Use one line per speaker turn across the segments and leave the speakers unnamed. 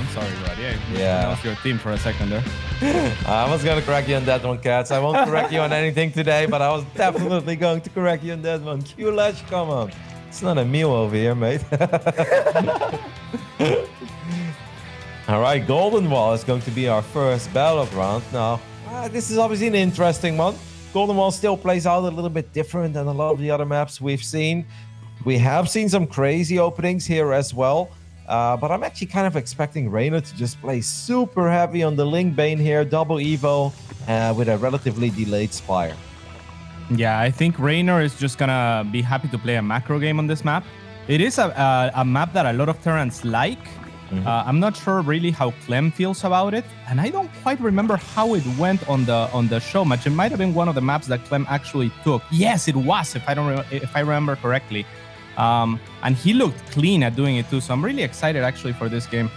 I'm sorry, Roddy. I
Yeah.
announced your team for a second there.
I was going to correct you on that one, Cats. I won't correct you on anything today, but I was definitely going to correct you on that one. Q-Lash, come on. It's not a meal over here, mate. All right, Golden Wall is going to be our first battleground. Now, this is obviously an interesting one. Golden Wall still plays out a little bit different than a lot of the other maps we've seen. We have seen some crazy openings here as well. But I'm actually kind of expecting Reynor to just play super heavy on the Link Bane here, double Evo, with a relatively delayed Spire.
Yeah, I think Reynor is just gonna be happy to play a macro game on this map. It is a map that a lot of Terrans like. I'm not sure really how Clem feels about it, and I don't quite remember how it went on the show match. It might have been one of the maps that Clem actually took. Yes, it was, if I remember correctly. And he looked clean at doing it too, so I'm really excited actually for this game.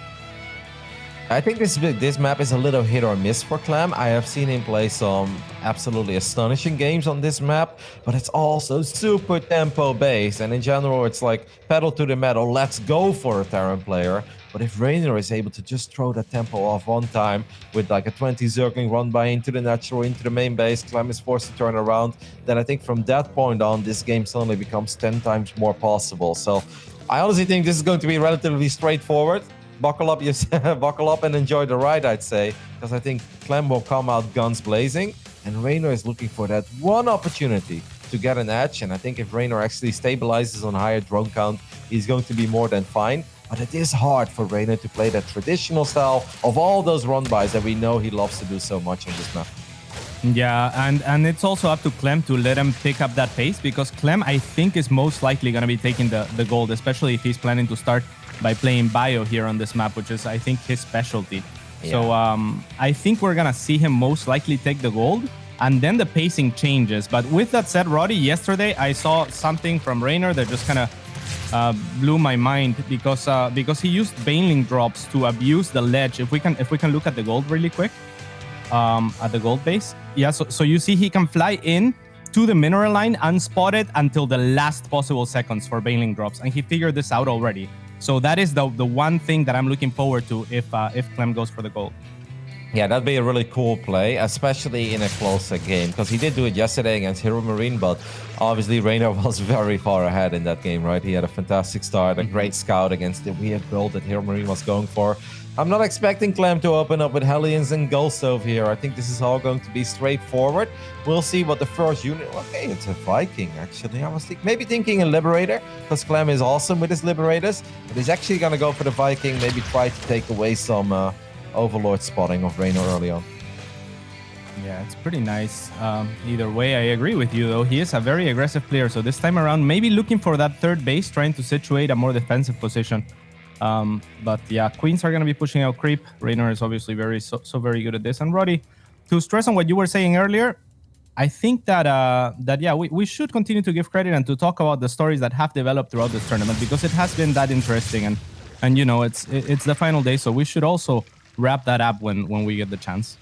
I think this map is a little hit or miss for Clem. I have seen him play some absolutely astonishing games on this map, but it's also super tempo based, and in general it's like pedal to the metal, let's go for a Terran player. But if Reynor is able to just throw that tempo off one time with like a 20 Zergling run by into the natural, into the main base, Clem is forced to turn around, then I think from that point on, this game suddenly becomes 10 times more possible. So I honestly think this is going to be relatively straightforward. Buckle up and enjoy the ride, I'd say, because I think Clem will come out guns blazing, and Reynor is looking for that one opportunity to get an edge. And I think if Reynor actually stabilizes on higher drone count, he's going to be more than fine. But it is hard for Reynor to play that traditional style of all those run-bys that we know he loves to do so much on this map.
Yeah, and it's also up to Clem to let him pick up that pace, because Clem, I think, is most likely going to be taking the gold, especially if he's planning to start by playing bio here on this map, which is, I think, his specialty. Yeah. So I think we're going to see him most likely take the gold, and then the pacing changes. But with that said, Roddy, yesterday I saw something from Reynor that just kind of blew my mind, because he used Baneling drops to abuse the ledge. If we can look at the gold really quick, at the gold base. Yeah, so you see he can fly in to the mineral line unspotted until the last possible seconds for Baneling drops, and he figured this out already. So that is the one thing that I'm looking forward to if Clem goes for the gold.
Yeah, that'd be a really cool play, especially in a closer game, because he did do it yesterday against Hero Marine, but obviously Reynor was very far ahead in that game, right? He had a fantastic start, a great scout against the weird build that Hero Marine was going for. I'm not expecting Clem to open up with Hellions and Gullstove here. I think this is all going to be straightforward. We'll see what the first unit... Okay, it's a Viking, actually. I was maybe thinking a Liberator, because Clem is awesome with his Liberators, but he's actually going to go for the Viking, maybe try to take away some Overlord spotting of Reynor early on.
Yeah, it's pretty nice. Either way, I agree with you, though. He is a very aggressive player, so this time around, maybe looking for that third base, trying to situate a more defensive position. But yeah, Queens are going to be pushing out creep. Reynor is obviously very good at this. And Roddy, to stress on what you were saying earlier, I think that yeah, we should continue to give credit and to talk about the stories that have developed throughout this tournament, because it has been that interesting, and you know, it's the final day, so we should also wrap that up when we get the chance.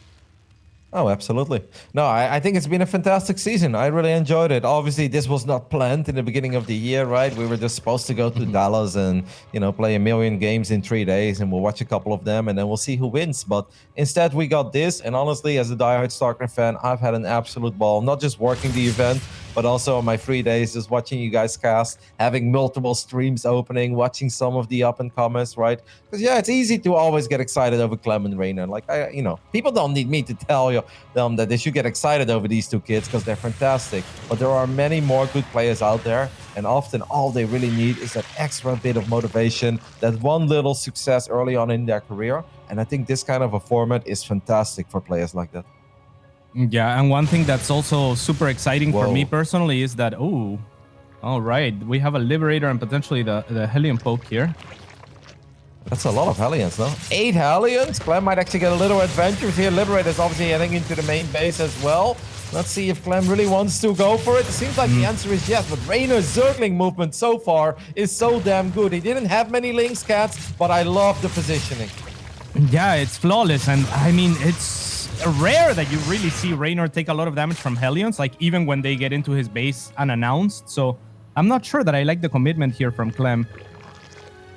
Oh, absolutely. No, I think it's been a fantastic season. I really enjoyed it. Obviously, this was not planned in the beginning of the year, right? We were just supposed to go to Dallas and, you know, play 1 million games in 3 days, and we'll watch a couple of them, and then we'll see who wins. But instead, we got this. And honestly, as a diehard StarCraft fan, I've had an absolute ball, not just working the event, but also on my 3 days, just watching you guys cast, having multiple streams opening, watching some of the up-and-comers, right? Because, yeah, it's easy to always get excited over Clem and Reynor. Like, you know, people don't need me to tell them that they should get excited over these two kids because they're fantastic. But there are many more good players out there, and often all they really need is that extra bit of motivation, that one little success early on in their career. And I think this kind of a format is fantastic for players like that.
Yeah, and one thing that's also super exciting for me personally is that, oh, all right, we have a Liberator and potentially the Hellion poke here.
That's a lot of Hellions, no? 8 Hellions? Clem might actually get a little adventurous here. Liberator's obviously heading into the main base as well. Let's see if Clem really wants to go for it. It seems like the answer is yes, but Reynor's Zergling movement so far is so damn good. He didn't have many links, cats, but I love the positioning.
Yeah, it's flawless, and I mean, it's rare that you really see Reynor take a lot of damage from Hellions, like even when they get into his base unannounced. So I'm not sure that I like the commitment here from Clem.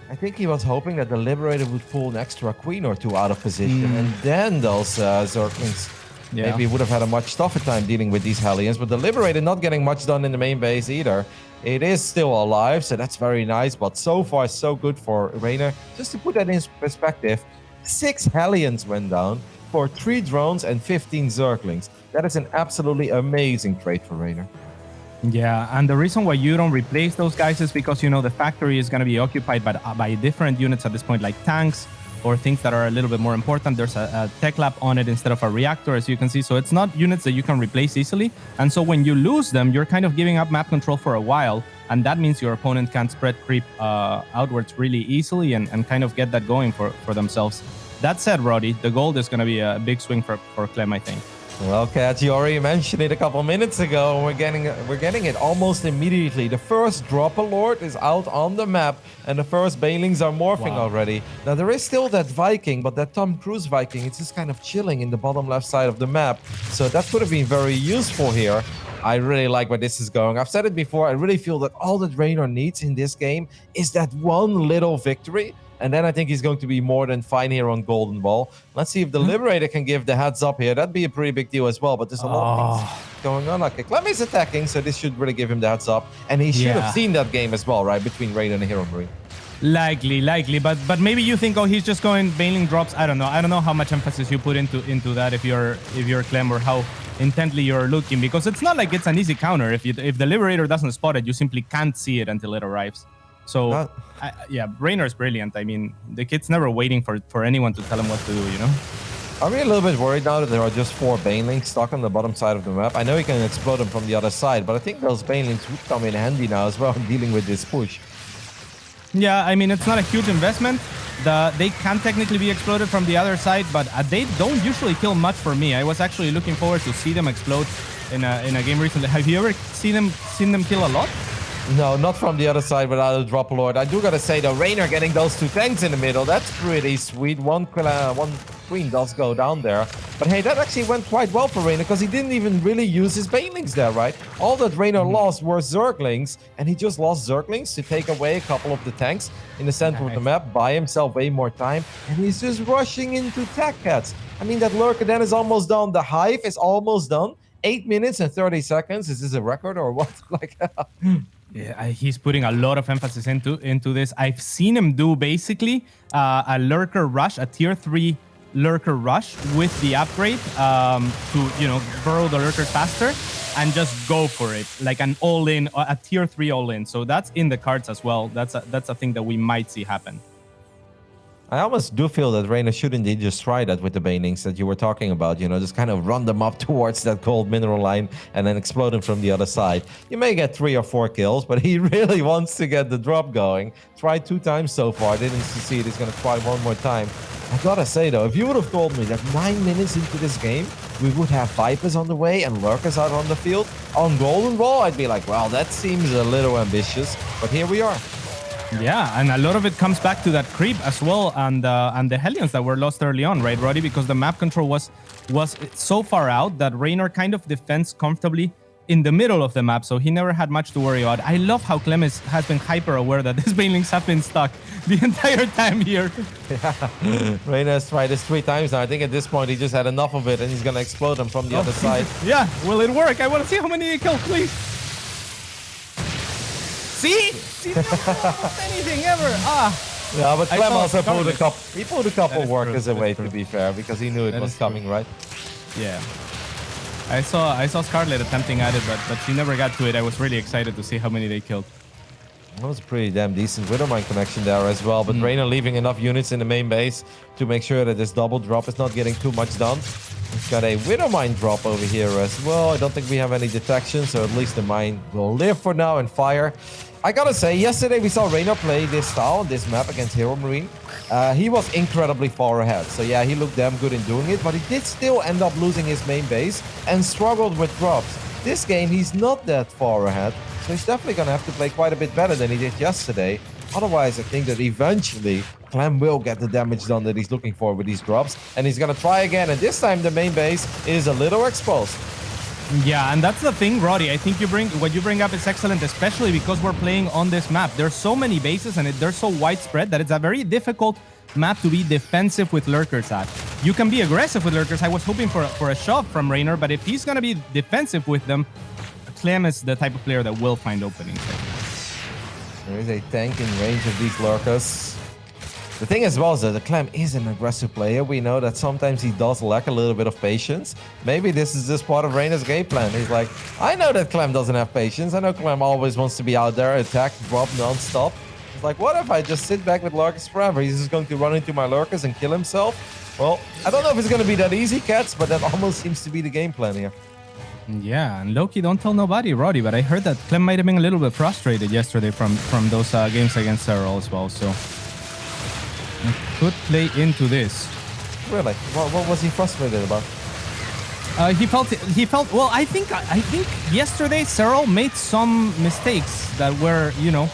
I think he was hoping that the Liberator would pull an extra queen or two out of position, and then those Zerglings maybe would have had a much tougher time dealing with these Hellions. But the Liberator not getting much done in the main base either. It is still alive, so that's very nice. But so far, so good for Reynor. Just to put that in perspective, 6 Hellions went down for 3 drones and 15 Zerglings. That is an absolutely amazing trade for Reynor.
Yeah, and the reason why you don't replace those guys is because, you know, the factory is going to be occupied by different units at this point, like tanks or things that are a little bit more important. There's a tech lab on it instead of a reactor, as you can see. So it's not units that you can replace easily. And so when you lose them, you're kind of giving up map control for a while. And that means your opponent can spread creep outwards really easily and kind of get that going for themselves. That said, Roddy, the gold is going to be a big swing for Clem, I think.
Well, Kat, you already mentioned it a couple minutes ago, and we're getting it almost immediately. The first Dropper Lord is out on the map, and the first Banelings are morphing already. Now, there is still that Viking, but that Tom Cruise Viking, it's just kind of chilling in the bottom left side of the map. So that could have been very useful here. I really like where this is going. I've said it before, I really feel that all that Reynor needs in this game is that one little victory. And then I think he's going to be more than fine here on Golden Ball. Let's see if the Liberator can give the heads up here. That'd be a pretty big deal as well. But there's a lot of things going on. Okay, Clem is attacking, so this should really give him the heads up. And he should have seen that game as well, right? Between Reynor and Hero Marine.
Likely. But maybe you think, oh, he's just going Baneling drops. I don't know. I don't know how much emphasis you put into that if you're Clem, or how intently you're looking. Because it's not like it's an easy counter. If the Liberator doesn't spot it, you simply can't see it until it arrives. So, yeah, Reynor's brilliant. I mean, the kid's never waiting for anyone to tell him what to do, you know?
Are we a little bit worried now that there are just 4 Banelings stuck on the bottom side of the map? I know he can explode them from the other side, but I think those Banelings would come in handy now as well in dealing with this push.
Yeah, I mean, it's not a huge investment. They can technically be exploded from the other side, but they don't usually kill much for me. I was actually looking forward to see them explode in a game recently. Have you ever seen them kill a lot?
No, not from the other side without a Dropper Lord. I do gotta say though, Reynor getting those 2 tanks in the middle, that's pretty sweet. One queen does go down there. But hey, that actually went quite well for Reynor because he didn't even really use his Banelings there, right? All that Reynor lost were Zerglings, and he just lost Zerglings to take away a couple of the tanks in the center of the map, buy himself way more time, and he's just rushing into Tech Cats. I mean, that Lurker then is almost done. The Hive is almost done. 8 minutes and 30 seconds. Is this a record or what?
Yeah, he's putting a lot of emphasis into this. I've seen him do basically a Lurker Rush, a tier 3 Lurker Rush with the upgrade to, you know, burrow the Lurkers faster and just go for it, like an all-in, a tier 3 all-in. So that's in the cards as well. That's a thing that we might see happen.
I almost do feel that Reynor should indeed just try that with the Banelings that you were talking about, you know, just kind of run them up towards that gold mineral line and then explode them from the other side. You may get 3 or 4 kills, but he really wants to get the drop going. Tried 2 times so far, didn't succeed. He's going to try 1 more time. I gotta say though, if you would have told me that 9 minutes into this game, we would have Vipers on the way and Lurkers out on the field on Golden Ball, I'd be like, well, that seems a little ambitious, but here we are.
Yeah, and a lot of it comes back to that creep as well, and the Hellions that were lost early on, right, Roddy? Because the map control was so far out that Reynor kind of defends comfortably in the middle of the map, so he never had much to worry about. I love how Clem has been hyper aware that these Banelings have been stuck the entire time here.
Yeah. Reynor has tried this 3 times now. I think at this point he just had enough of it and he's gonna explode them from the other side.
Yeah, will it work? I want to see how many he killed, please. See? He never lost anything ever.
Yeah, but Clem also pulled a couple workers away,
to
be fair, because he knew it was coming, right?
Yeah. I saw Scarlet attempting at it, but she never got to it. I was really excited to see how many they killed.
That was a pretty damn decent Widowmine connection there as well, but Reynor leaving enough units in the main base to make sure that this double drop is not getting too much done. He's got a Widowmine drop over here as well. I don't think we have any detection, so at least the mine will live for now and fire. I gotta say, yesterday we saw Reynor play this style, this map against Hero Marine. He was incredibly far ahead. So yeah, he looked damn good in doing it, but he did still end up losing his main base and struggled with drops. This game, he's not that far ahead, so he's definitely gonna have to play quite a bit better than he did yesterday. Otherwise, I think that eventually Clem will get the damage done that he's looking for with these drops, and he's gonna try again, and this time the main base is a little exposed.
Yeah, and that's the thing, Roddy. I think what you bring up is excellent, especially because we're playing on this map. There's so many bases and they're so widespread that it's a very difficult map to be defensive with lurkers at. You can be aggressive with lurkers. I was hoping for a shove from Reynor, but if he's going to be defensive with them, Clem is the type of player that will find openings.
There is a tank in range of these lurkers. The thing as well is that the Clem is an aggressive player. We know that sometimes he does lack a little bit of patience. Maybe this is just part of Reynor's game plan. He's like, I know that Clem doesn't have patience. I know Clem always wants to be out there, attack, drop non-stop. It's like, what if I just sit back with lurkers forever? He's just going to run into my lurkers and kill himself. Well, I don't know if it's going to be that easy, Cats, but that almost seems to be the game plan here.
Yeah, and Loki, don't tell nobody, Roddy, but I heard that Clem might have been a little bit frustrated yesterday from those games against Serral as well, so it could play into this.
Really? What was he frustrated about?
He felt well. I think yesterday Serral made some mistakes that were, you know,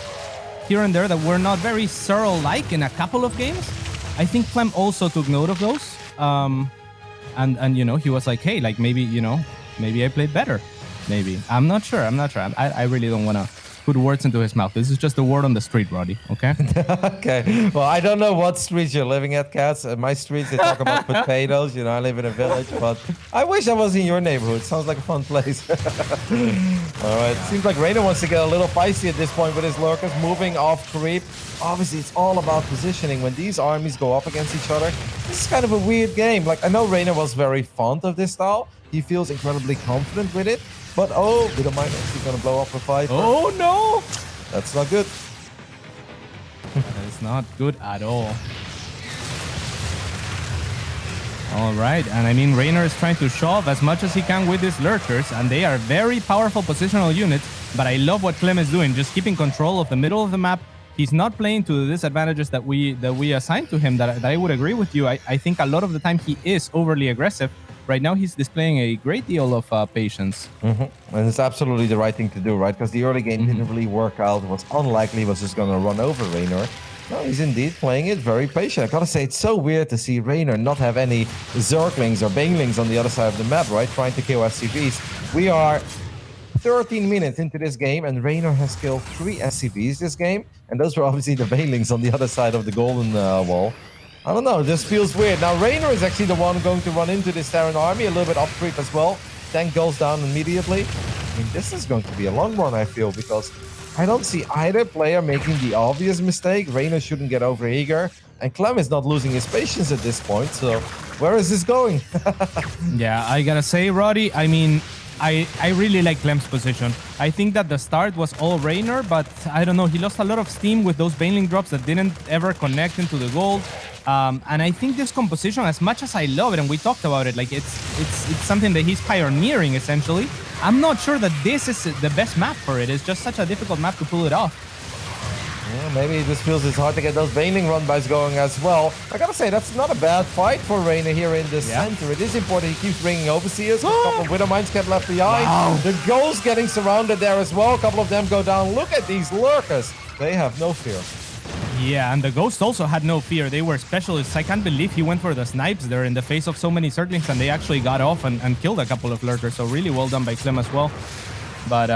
here and there that were not very Serral-like in a couple of games. I think Clem also took note of those, and you know, he was like, hey, like maybe I played better. Maybe. I'm not sure. I really don't want to put words into his mouth. This is just a word on the street, Roddy. Okay?
Okay. Well, I don't know what streets you're living at, Cats. My streets, they talk about potatoes. You know, I live in a village, but I wish I was in your neighborhood. Sounds like a fun place. All right. Seems like Reynor wants to get a little feisty at this point with his lurkers, moving off creep. Obviously, it's all about positioning. When these armies go up against each other, this is kind of a weird game. Like, I know Reynor was very fond of this style. He feels incredibly confident with it. But, oh, with a minus, he's going to blow up a fight.
Oh, no!
That's not good.
That is not good at all. All right, and I mean, Reynor is trying to shove as much as he can with his lurkers, and they are very powerful positional units, but I love what Clem is doing, just keeping control of the middle of the map. He's not playing to the disadvantages that we assigned to him, that I would agree with you. I think a lot of the time he is overly aggressive. Right now, he's displaying a great deal of patience.
And it's absolutely the right thing to do, right? Because the early game didn't really work out. It was unlikely he was just going to run over Reynor. No, he's indeed playing it very patient. I gotta say, it's so weird to see Reynor not have any Zerglings or Banelings on the other side of the map, right? Trying to kill SCVs. We are 13 minutes into this game, and Reynor has killed 3 SCVs this game. And those were obviously the Banelings on the other side of the golden wall. I don't know, it just feels weird. Now, Reynor is actually the one going to run into this Terran army, a little bit off creep as well. Tank goes down immediately. I mean, this is going to be a long one, I feel, because I don't see either player making the obvious mistake. Reynor shouldn't get over-eager, and Clem is not losing his patience at this point, so where is this going?
Yeah, I gotta say, Roddy, I mean, I really like Clem's position. I think that the start was all Reynor, but I don't know, he lost a lot of steam with those Baneling drops that didn't ever connect into the gold. And I think this composition, as much as I love it, and we talked about it, like it's something that he's pioneering, essentially. I'm not sure that this is the best map for it. It's just such a difficult map to pull it off.
Yeah, maybe it just feels it's hard to get those Baneling run-bys going as well. I gotta say, that's not a bad fight for Reynor here in the center. It is important he keeps bringing Overseers. A couple of Widowmines get left behind. Wow. The Ghosts getting surrounded there as well. A couple of them go down. Look at these lurkers. They have no fear.
Yeah, and the Ghost also had no fear. They were specialists. I can't believe he went for the snipes there in the face of so many Zerglings, and they actually got off and killed a couple of lurkers. So really well done by Clem as well. But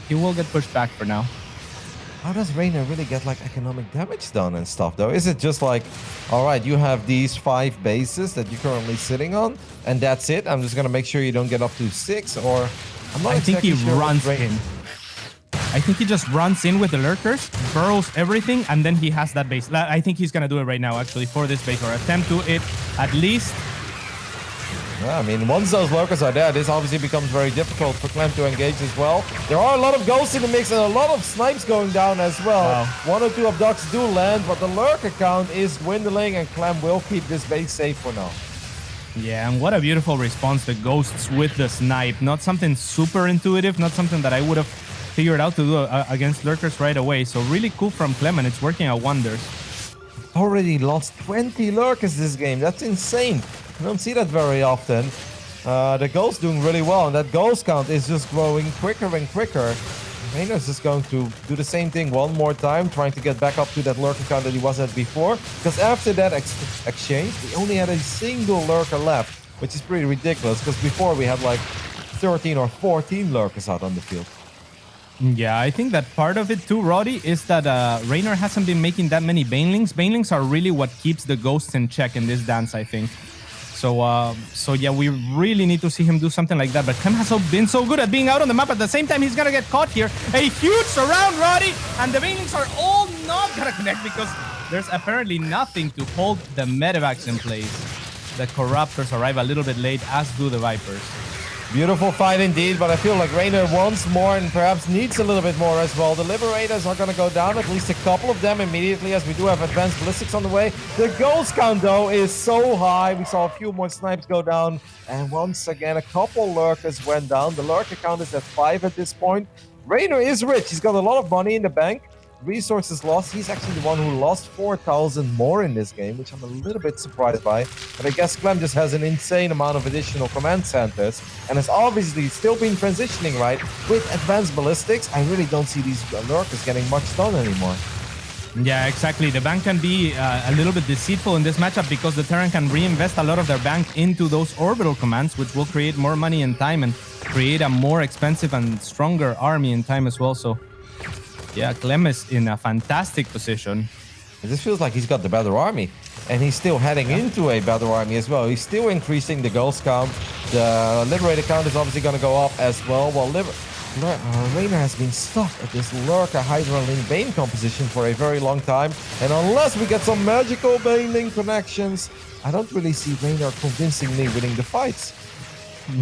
he will get pushed back for now.
How does Reynor really get like economic damage done and stuff though? Is it just like, all right, you have these 5 bases that you're currently sitting on, and that's it? I'm just gonna make sure you don't get up to 6, or I'm not.
I think he runs in. I think he just runs in with the lurkers, burrows everything, and then he has that base. I think he's gonna do it right now, actually, for this base, or attempt to it at least.
Yeah, I mean, once those lurkers are there, this obviously becomes very difficult for Clem to engage as well. There are a lot of ghosts in the mix and a lot of snipes going down as well. Wow. 1 or 2 abducts do land, but the lurker count is dwindling, and Clem will keep this base safe for now.
Yeah, and what a beautiful response, the Ghosts with the snipe. Not something super intuitive, not something that I would have figured out to do against lurkers right away. So really cool from Clem, and it's working out wonders.
Already lost 20 lurkers this game. That's insane. You don't see that very often. The Ghost doing really well, and that Ghost count is just growing quicker and quicker. Reynor's just going to do the same thing one more time, trying to get back up to that lurker count that he was at before. Because after that exchange, we only had a single lurker left, which is pretty ridiculous, because before we had like 13 or 14 lurkers out on the field.
Yeah, I think that part of it too, Roddy, is that Reynor hasn't been making that many Banelings. Banelings are really what keeps the ghosts in check in this dance, I think. So yeah, we really need to see him do something like that. But Clem has been so good at being out on the map. At the same time, he's gonna get caught here. A huge surround, Roddy, and the Banelings are all not gonna connect because there's apparently nothing to hold the medevacs in place. The Corruptors arrive a little bit late, as do the Vipers.
Beautiful fight indeed, but I feel like Reynor wants more and perhaps needs a little bit more as well. The Liberators are going to go down, at least a couple of them immediately, as we do have advanced ballistics on the way. The ghost count, though, is so high. We saw a few more snipes go down, and once again, a couple lurkers went down. The lurker count is at 5 at this point. Reynor is rich. He's got a lot of money in the bank. Resources lost. He's actually the one who lost 4,000 more in this game, which I'm a little bit surprised by. But I guess Clem just has an insane amount of additional command centers and has obviously still been transitioning, right? With advanced ballistics, I really don't see these lurkers getting much done anymore.
Yeah, exactly. The bank can be a little bit deceitful in this matchup because the Terran can reinvest a lot of their bank into those orbital commands, which will create more money in time and create a more expensive and stronger army in time as well. So yeah, Clem is in a fantastic position.
This feels like he's got the better army, and he's still heading into a better army as well. He's still increasing the ghost count. The Liberator count is obviously going to go up as well. While Reynor has been stuck at this Lurker Hydraling Bane composition for a very long time, and unless we get some magical Baneling connections, I don't really see Reynor convincingly winning the fights.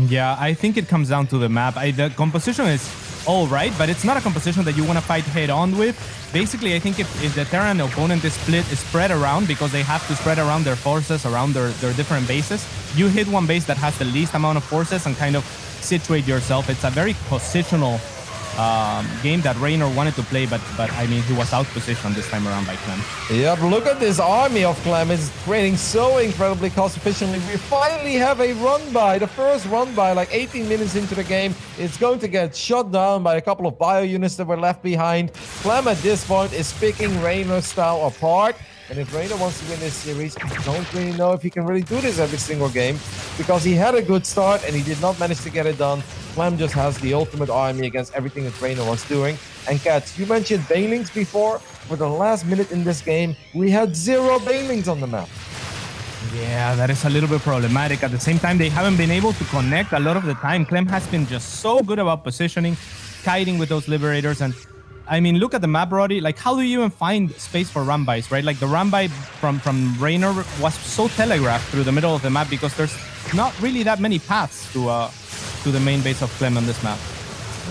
Yeah, I think it comes down to the map. The composition is all right, but it's not a composition that you want to fight head-on with. Basically, I think if the Terran opponent is spread around because they have to spread around their forces around their different bases, you hit one base that has the least amount of forces and kind of situate yourself. It's a very positional game that Reynor wanted to play, but I mean, he was out-positioned this time around by Clem.
Yeah, but look at this army of Clem. It's training so incredibly cost-efficiently. We finally have a run-by. The first run-by, like 18 minutes into the game, it's going to get shot down by a couple of bio units that were left behind. Clem, at this point, is picking Reynor's style apart. And if Reynor wants to win this series, I don't really know if he can really do this every single game, because he had a good start and he did not manage to get it done. Clem just has the ultimate army against everything that Reynor was doing. And Cats, you mentioned Banelings before. For the last minute in this game, we had 0 Banelings on the map.
Yeah, that is a little bit problematic. At the same time, they haven't been able to connect a lot of the time. Clem has been just so good about positioning, kiting with those Liberators, and I mean, look at the map, Roddy. Like, how do you even find space for run-bys, right? Like, the run-by from Reynor was so telegraphed through the middle of the map because there's not really that many paths to the main base of Clem on this map.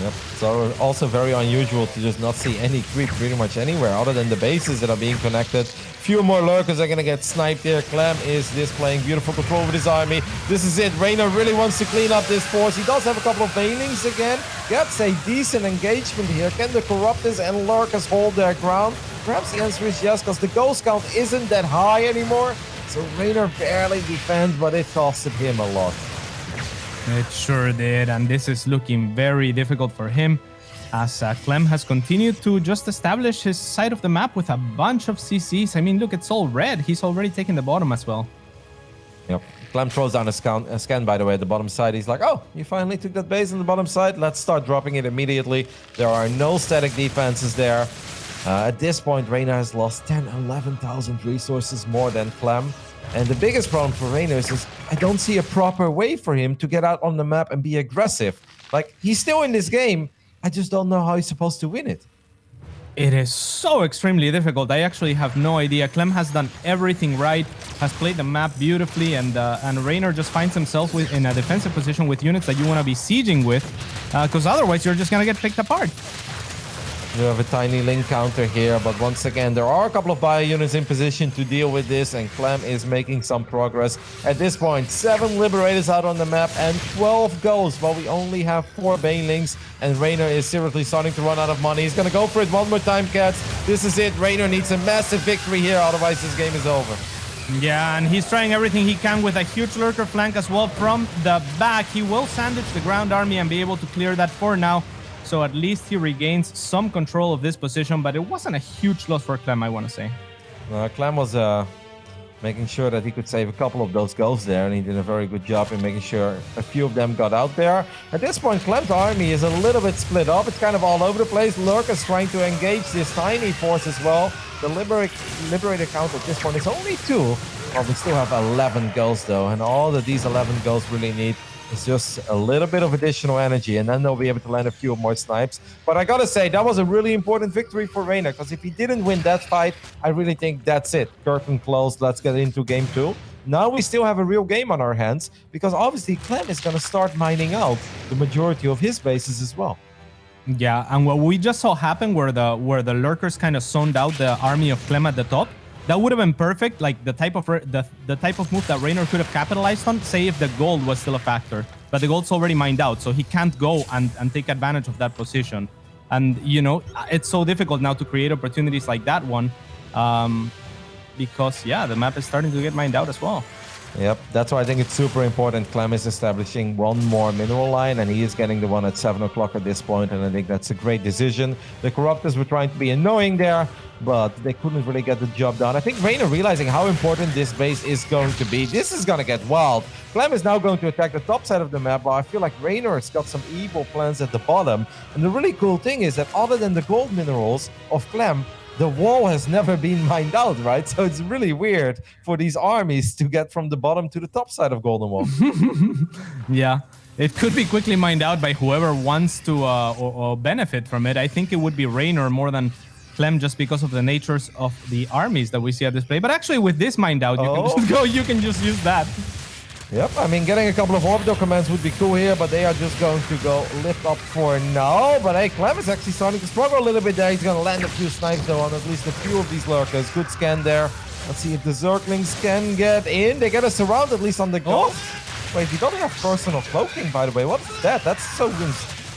Yep. So also very unusual to just not see any creep pretty much anywhere other than the bases that are being connected. Few more lurkers are going to get sniped here. Clem is displaying beautiful control with his army. This is it. Reynor really wants to clean up this force. He does have a couple of Banelings again. Gets a decent engagement here. Can the Corruptors and lurkers hold their ground? Perhaps the answer is yes, because the ghost count isn't that high anymore. So Reynor barely defends, but it costed him a lot.
It sure did, and this is looking very difficult for him as Clem has continued to just establish his side of the map with a bunch of CCs. I mean, look, it's all red. He's already taken the bottom as well.
Yep. Clem throws down a scan, by the way, at the bottom side. He's like, oh, you finally took that base on the bottom side? Let's start dropping it immediately. There are no static defenses there. At this point, Reynor has lost 11,000 resources more than Clem. And the biggest problem for Reynor is I don't see a proper way for him to get out on the map and be aggressive. Like, he's still in this game. I just don't know how he's supposed to win it.
It is so extremely difficult. I actually have no idea. Clem has done everything right, has played the map beautifully, and Reynor just finds himself in a defensive position with units that you want to be sieging with, because otherwise you're just going to get picked apart.
You have a tiny link counter here, but once again, there are a couple of bio units in position to deal with this, and Clem is making some progress. At this point, 7 Liberators out on the map and 12 ghosts, while we only have 4 Banelings, and Reynor is seriously starting to run out of money. He's going to go for it one more time, Cats. This is it. Reynor needs a massive victory here, otherwise this game is over.
Yeah, and he's trying everything he can with a huge lurker flank as well from the back. He will sandwich the ground army and be able to clear that for now. So at least he regains some control of this position, but it wasn't a huge loss for Clem, I want to say.
Clem was making sure that he could save a couple of those goals there, and he did a very good job in making sure a few of them got out there. At this point, Clem's army is a little bit split up. It's kind of all over the place. Lurker's trying to engage this tiny force as well. The Liberator count at this point is only 2. Well, we still have 11 goals though, and all that these 11 goals really need is just a little bit of additional energy, and then they'll be able to land a few more snipes. But I gotta say, that was a really important victory for Reynor, because if he didn't win that fight, I really think that's it. Curtain closed, let's get into game 2. Now we still have a real game on our hands, because obviously Clem is gonna start mining out the majority of his bases as well.
Yeah, and what we just saw happen where the lurkers kind of zoned out the army of Clem at the top, that would have been perfect, like the type of move that Reynor could have capitalized on, say if the gold was still a factor. But the gold's already mined out, so he can't go and take advantage of that position. And, you know, it's so difficult now to create opportunities like that one, because, yeah, the map is starting to get mined out as well.
Yep, that's why I think it's super important. Clem is establishing one more mineral line, and he is getting the one at 7 o'clock at this point, and I think that's a great decision. The Corruptors were trying to be annoying there, but they couldn't really get the job done. I think Reynor realizing how important this base is going to be. This is going to get wild. Clem is now going to attack the top side of the map, but I feel like Reynor has got some evil plans at the bottom. And the really cool thing is that other than the gold minerals of Clem, the wall has never been mined out, right? So it's really weird for these armies to get from the bottom to the top side of Golden Wall.
Yeah, it could be quickly mined out by whoever wants to or benefit from it. I think it would be Reynor more than Clem, just because of the natures of the armies that we see at display. But actually, with this mined out, you can just use that.
Yep, I mean, getting a couple of orbital commands would be cool here, but they are just going to go lift up for now. But hey, Clem is actually starting to struggle a little bit there. He's going to land a few snipes, though, on at least a few of these lurkers. Good scan there. Let's see if the Zerglings can get in. They get a surround, at least on the goal. Wait, you don't have personal cloaking, by the way. What is that? That's so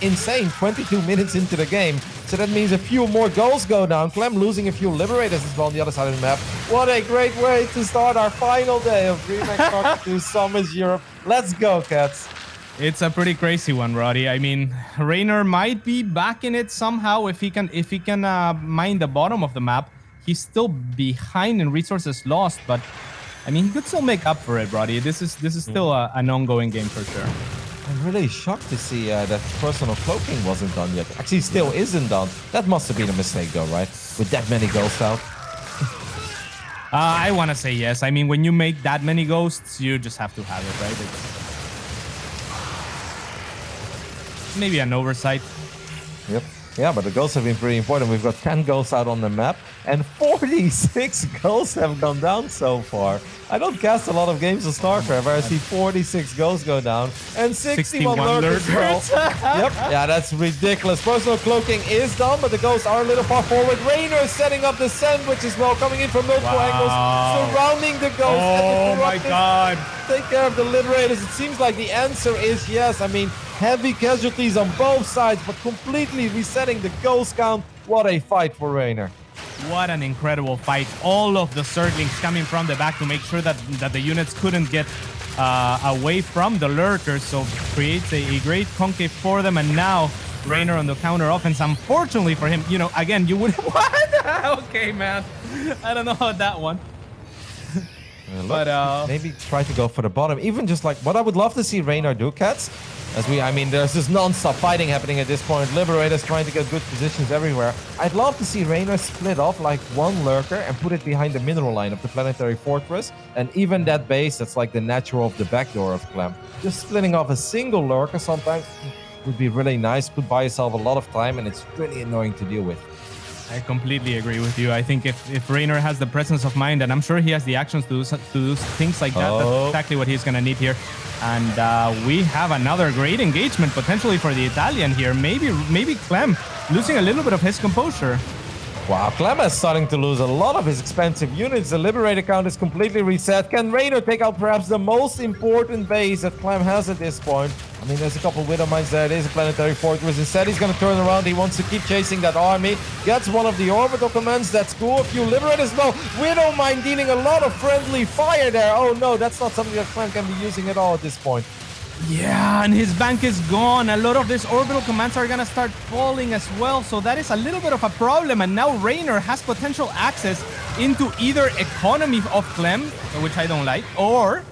insane. 22 minutes into the game. So that means a few more goals go down. Clem losing a few Liberators as well on the other side of the map. What a great way to start our final day of DreamHack Soccer 2 Summers Europe. Let's go, cats.
It's a pretty crazy one, Roddy. I mean, Reynor might be back in it somehow if he can mine the bottom of the map. He's still behind in resources lost, but I mean, he could still make up for it, Roddy. This is still an ongoing game for sure.
I'm really shocked to see that personal cloaking wasn't done yet. Actually, still isn't done. That must have been a mistake, though, right? With that many ghosts out.
I want to say yes. I mean, when you make that many ghosts, you just have to have it, right? It's maybe an oversight.
Yep. Yeah, but the goals have been pretty important. We've got 10 goals out on the map, and 46 goals have gone down so far. I don't cast a lot of games of StarCraft where I see 46 goals go down, and 61 lurkers as well. Yep, yeah, that's ridiculous. Personal cloaking is done, but the ghosts are a little far forward. Reynor is setting up the sandwich as well, coming in from multiple angles, surrounding the ghosts.
Oh my god.
Take care of the Liberators. It seems like the answer is yes. I mean, heavy casualties on both sides, but completely resetting the ghost count. What a fight for Reynor.
What an incredible fight. All of the Zerglings coming from the back to make sure that the units couldn't get away from the lurkers, so creates a great concave for them. And now Reynor on the counter offense. Unfortunately for him, you know, again, you would... What? Okay, man. I don't know about that one.
But maybe try to go for the bottom. Even just like what I would love to see Reynor do, cats. I mean, there's this non-stop fighting happening at this point. Liberators trying to get good positions everywhere. I'd love to see Reynor split off like one lurker and put it behind the mineral line of the planetary fortress. And even that base, that's like the natural of the backdoor of Clem. Just splitting off a single lurker sometimes would be really nice. Could buy yourself a lot of time, and it's really annoying to deal with.
I completely agree with you. I think if Reynor has the presence of mind, and I'm sure he has the actions to do things like that, that's exactly what he's going to need here. And we have another great engagement potentially for the Italian here. Maybe Clem losing a little bit of his composure.
Wow, Clem is starting to lose a lot of his expensive units. The Liberator count is completely reset. Can Reynor take out perhaps the most important base that Clem has at this point? I mean, there's a couple Widow Mines there. It is a planetary fortress. Instead, he's going to turn around. He wants to keep chasing that army. Gets one of the orbital commands. That's cool. A few Liberators. No, Widow Mine dealing a lot of friendly fire there. Oh, no, that's not something that Clem can be using at all at this point.
Yeah, and his bank is gone. A lot of these orbital commands are gonna start falling as well, so that is a little bit of a problem. And now Reynor has potential access into either economy of Clem, which I don't like, or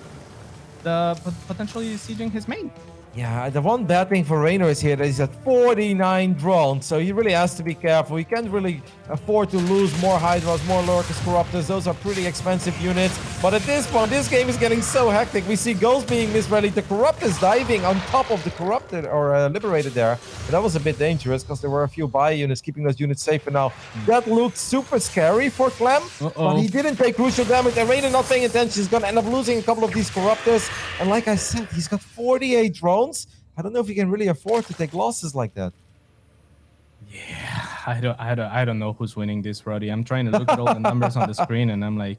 the potentially sieging his main.
Yeah, the one bad thing for Reynor is here that he's at 49 drones, so he really has to be careful. He can't really afford to lose more Hydras, more Lurkers, Corruptors. Those are pretty expensive units. But at this point, this game is getting so hectic. We see Ghost being misreadied, the Corruptors diving on top of the Corrupted or Liberated there. But that was a bit dangerous because there were a few bio units keeping those units safe for now. That looked super scary for Clem, but he didn't take crucial damage. And Reynor not paying attention. He's going to end up losing a couple of these Corruptors. And like I said, he's got 48 drones. I don't know if he can really afford to take losses like that.
Yeah, I don't know who's winning this, Roddy. I'm trying to look at all the numbers on the screen, and I'm like,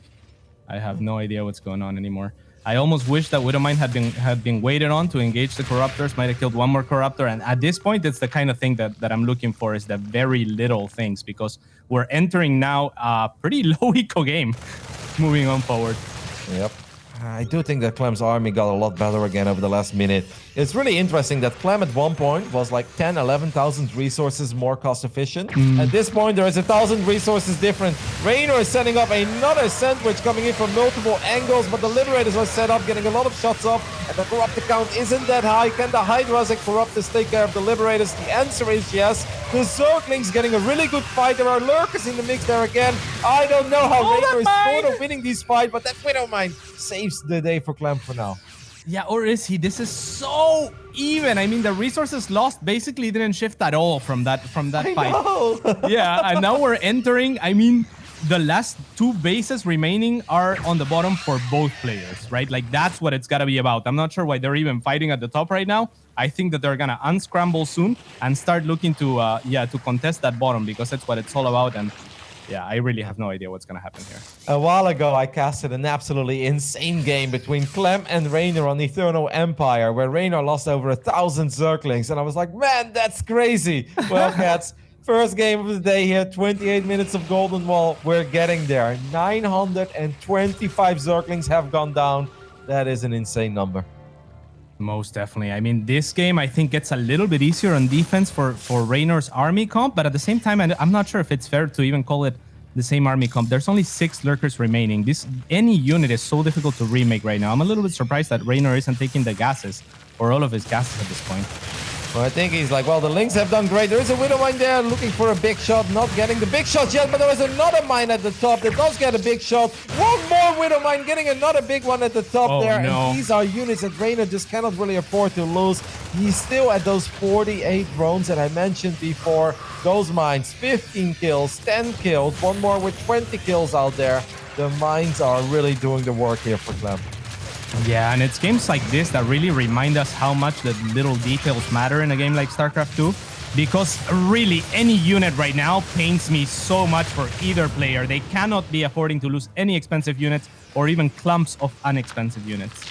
I have no idea what's going on anymore. I almost wish that Widowmine had been waited on to engage the Corruptors. Might have killed one more Corruptor, and at this point, it's the kind of thing that I'm looking for, is the very little things, because we're entering now a pretty low eco game, moving on forward.
Yep. I do think that Clem's army got a lot better again over the last minute. It's really interesting that Clem at one point was like 11,000 resources more cost efficient. At this point, there is 1,000 resources different. Reynor is setting up another sandwich coming in from multiple angles, but the Liberators are set up, getting a lot of shots off, and the Corruptor count isn't that high. Can the Hydras and Corruptors take care of the Liberators? The answer is yes. The Zerglings getting a really good fight. There are Lurkers in the mix there again. I don't know how Reynor is sort of winning this fight, but that Widowmine saves the day for Clem for now.
Yeah, or is he? This is so even. I mean, the resources lost basically didn't shift at all from that fight. Yeah, and now we're entering. I mean, the last two bases remaining are on the bottom for both players, right? Like, that's what it's got to be about. I'm not sure why they're even fighting at the top right now. I think that they're gonna unscramble soon and start looking to to contest that bottom, because that's what it's all about. And yeah, I really have no idea what's going to happen here.
A while ago, I casted an absolutely insane game between Clem and Reynor on Eternal Empire, where Reynor lost over 1,000 Zerglings, and I was like, man, that's crazy. Well, cats, first game of the day here, 28 minutes of Golden Wall. We're getting there. 925 Zerglings have gone down. That is an insane number.
Most definitely. I mean, this game, I think, gets a little bit easier on defense for Reynor's army comp, but at the same time, I'm not sure if it's fair to even call it the same army comp. There's only 6 Lurkers remaining. Any unit is so difficult to remake right now. I'm a little bit surprised that Reynor isn't taking the gases, or all of his gases at this point.
Well, I think he's like, well, the Lynx have done great. There is a Widowmine there looking for a big shot, not getting the big shot yet, but there is another mine at the top that does get a big shot. One more Widowmine getting another big one at the top there.
No.
And these are units that Reynor just cannot really afford to lose. He's still at those 48 drones that I mentioned before. Those mines, 15 kills, 10 kills, one more with 20 kills out there. The mines are really doing the work here for Clem.
Yeah, and it's games like this that really remind us how much the little details matter in a game like StarCraft 2. Because really, any unit right now pains me so much for either player. They cannot be affording to lose any expensive units or even clumps of inexpensive units.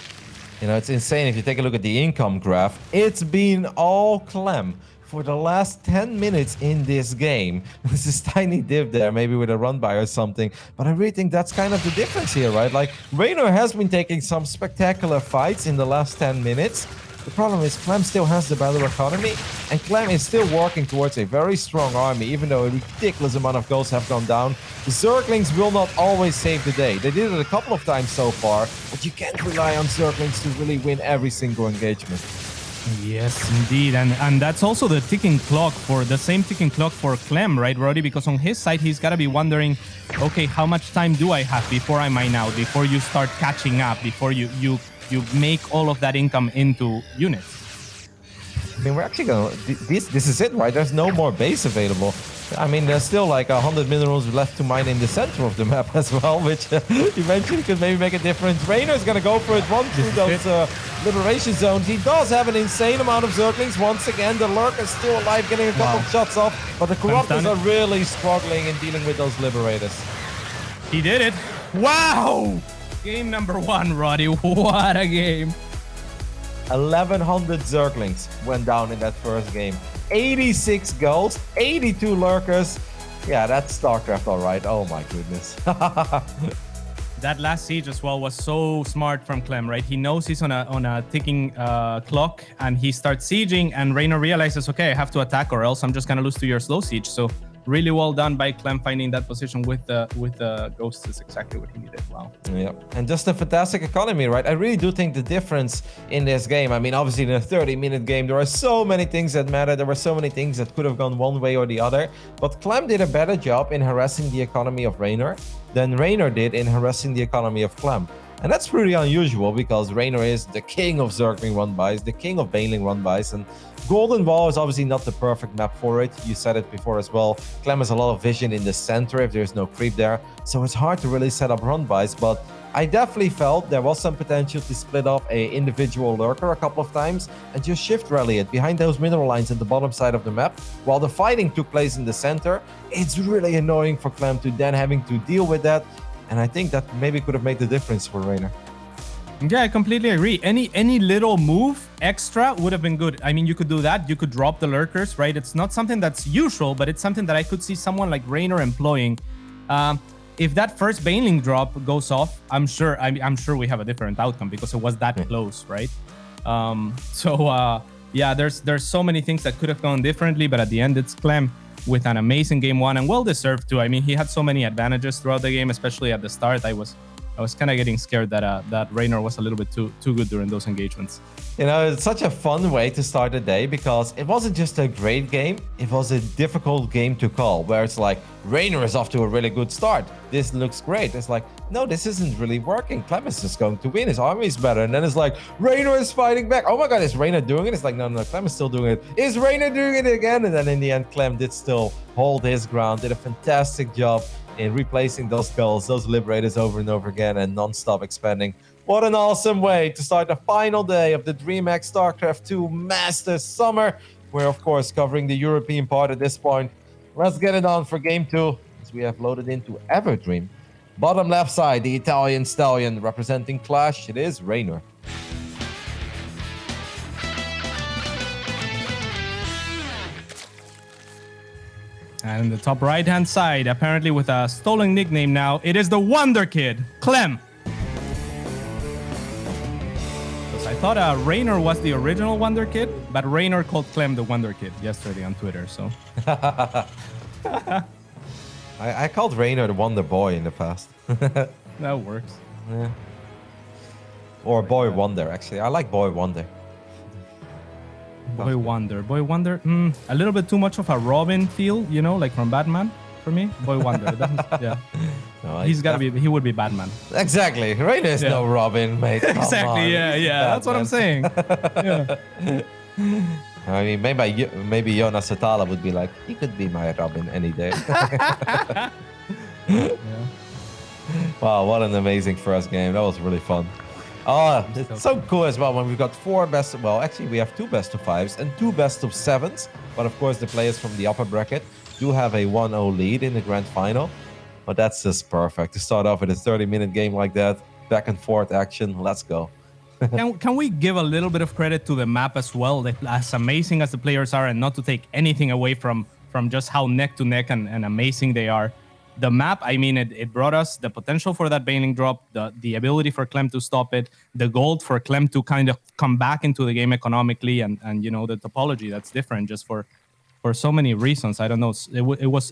You know, it's insane. If you take a look at the income graph, it's been all Clem for the last 10 minutes in this game. There's this tiny dip there, maybe with a run by or something, but I really think that's kind of the difference here, right? Like, Reynor has been taking some spectacular fights in the last 10 minutes. The problem is Clem still has the better economy, and Clem is still working towards a very strong army, even though a ridiculous amount of goals have gone down. The Zerglings will not always save the day. They did it a couple of times so far, but you can't rely on Zerglings to really win every single engagement.
Yes, indeed. And that's also the ticking clock for the same ticking clock for Clem, right, Roddy? Because on his side, he's got to be wondering, okay, how much time do I have before I mine out, before you start catching up, before you make all of that income into units?
I mean, we're actually going to... This is it, right? There's no more base available. I mean, there's still like 100 minerals left to mine in the center of the map as well, which eventually could maybe make a difference. Reynor is going to go for it, run through those liberation zones. He does have an insane amount of Zerglings. Once again, the Lurk is still alive, getting a couple of shots off, but the Corruptors are really struggling in dealing with those Liberators.
He did it. Wow! Game number 1, Roddy. What a game.
1,100 Zerglings went down in that first game. 86 goals, 82 Lurkers. Yeah, that's StarCraft, all right. Oh my goodness.
That last siege as well was so smart from Clem, right? He knows he's on a ticking clock, and he starts sieging, and Reynor realizes, okay, I have to attack or else I'm just gonna lose to your slow siege. So really well done by Clem finding that position with the ghost is exactly what he needed. Wow.
Yeah, and just a fantastic economy, right? I really do think the difference in this game, I mean, obviously in a 30-minute game, there are so many things that matter. There were so many things that could have gone one way or the other. But Clem did a better job in harassing the economy of Reynor than Reynor did in harassing the economy of Clem. And that's pretty unusual because Reynor is the king of Zergling run-bys, the king of Baneling run-bys, and Golden Wall is obviously not the perfect map for it. You said it before as well. Clem has a lot of vision in the center if there's no creep there, so it's hard to really set up run-bys, but I definitely felt there was some potential to split off a individual lurker a couple of times and just shift rally it behind those mineral lines at the bottom side of the map. While the fighting took place in the center, it's really annoying for Clem to then having to deal with that. And I think that maybe could have made the difference for Reynor.
Yeah, I completely agree. Any little move extra would have been good. I mean, you could do that. You could drop the lurkers, right? It's not something that's usual, but it's something that I could see someone like Reynor employing. If that first Baneling drop goes off, I'm sure we have a different outcome because it was that close, right? Yeah, there's so many things that could have gone differently, but at the end, it's Clem with an amazing game one and well deserved too. I mean, he had so many advantages throughout the game, especially at the start. I was kind of getting scared that Reynor was a little bit too good during those engagements.
You know, it's such a fun way to start the day because it wasn't just a great game, it was a difficult game to call, where it's like, Reynor is off to a really good start. This looks great. It's like, no, this isn't really working. Clem is just going to win. His army is better. And then it's like, Reynor is fighting back. Oh my God, is Reynor doing it? It's like, no, Clem is still doing it. Is Reynor doing it again? And then in the end, Clem did still hold his ground, did a fantastic job in replacing those goals, those liberators over and over again and non-stop expanding. What an awesome way to start the final day of the DreamHack StarCraft 2 Masters Summer. We're, of course, covering the European part at this point. Let's get it on for Game 2, as we have loaded into Everdream. Bottom left side, the Italian stallion representing Clash. It is Reynor.
And in the top right-hand side, apparently with a stolen nickname now, it is the Wonder Kid, Clem. Because I thought Reynor was the original Wonder Kid, but Reynor called Clem the Wonder Kid yesterday on Twitter, so...
I called Reynor the Wonder Boy in the past.
That works.
Yeah. Or Boy Wonder, actually. I like Boy Wonder.
Boy Wonder. A little bit too much of a Robin feel, you know, like from Batman for me. Boy Wonder. Yeah. No, he would be Batman.
Exactly. Reynor is no Robin, mate.
Exactly. Yeah. That's what I'm saying. Yeah.
I mean, maybe Jonas Satala would be like, he could be my Robin any day.
Yeah.
Wow, what an amazing first game. That was really fun. Oh, it's so cool as well when we've got actually we have 2 best of 5s and 2 best of 7s. But of course, the players from the upper bracket do have a 1-0 lead in the grand final. But that's just perfect to start off with a 30-minute game like that. Back and forth action. Let's go.
Can we give a little bit of credit to the map as well? That as amazing as the players are, and not to take anything away from just how neck to neck and amazing they are. The map, I mean, it brought us the potential for that Baneling drop, the ability for Clem to stop it, the gold for Clem to kind of come back into the game economically, and you know, the topology that's different just for so many reasons. I don't know.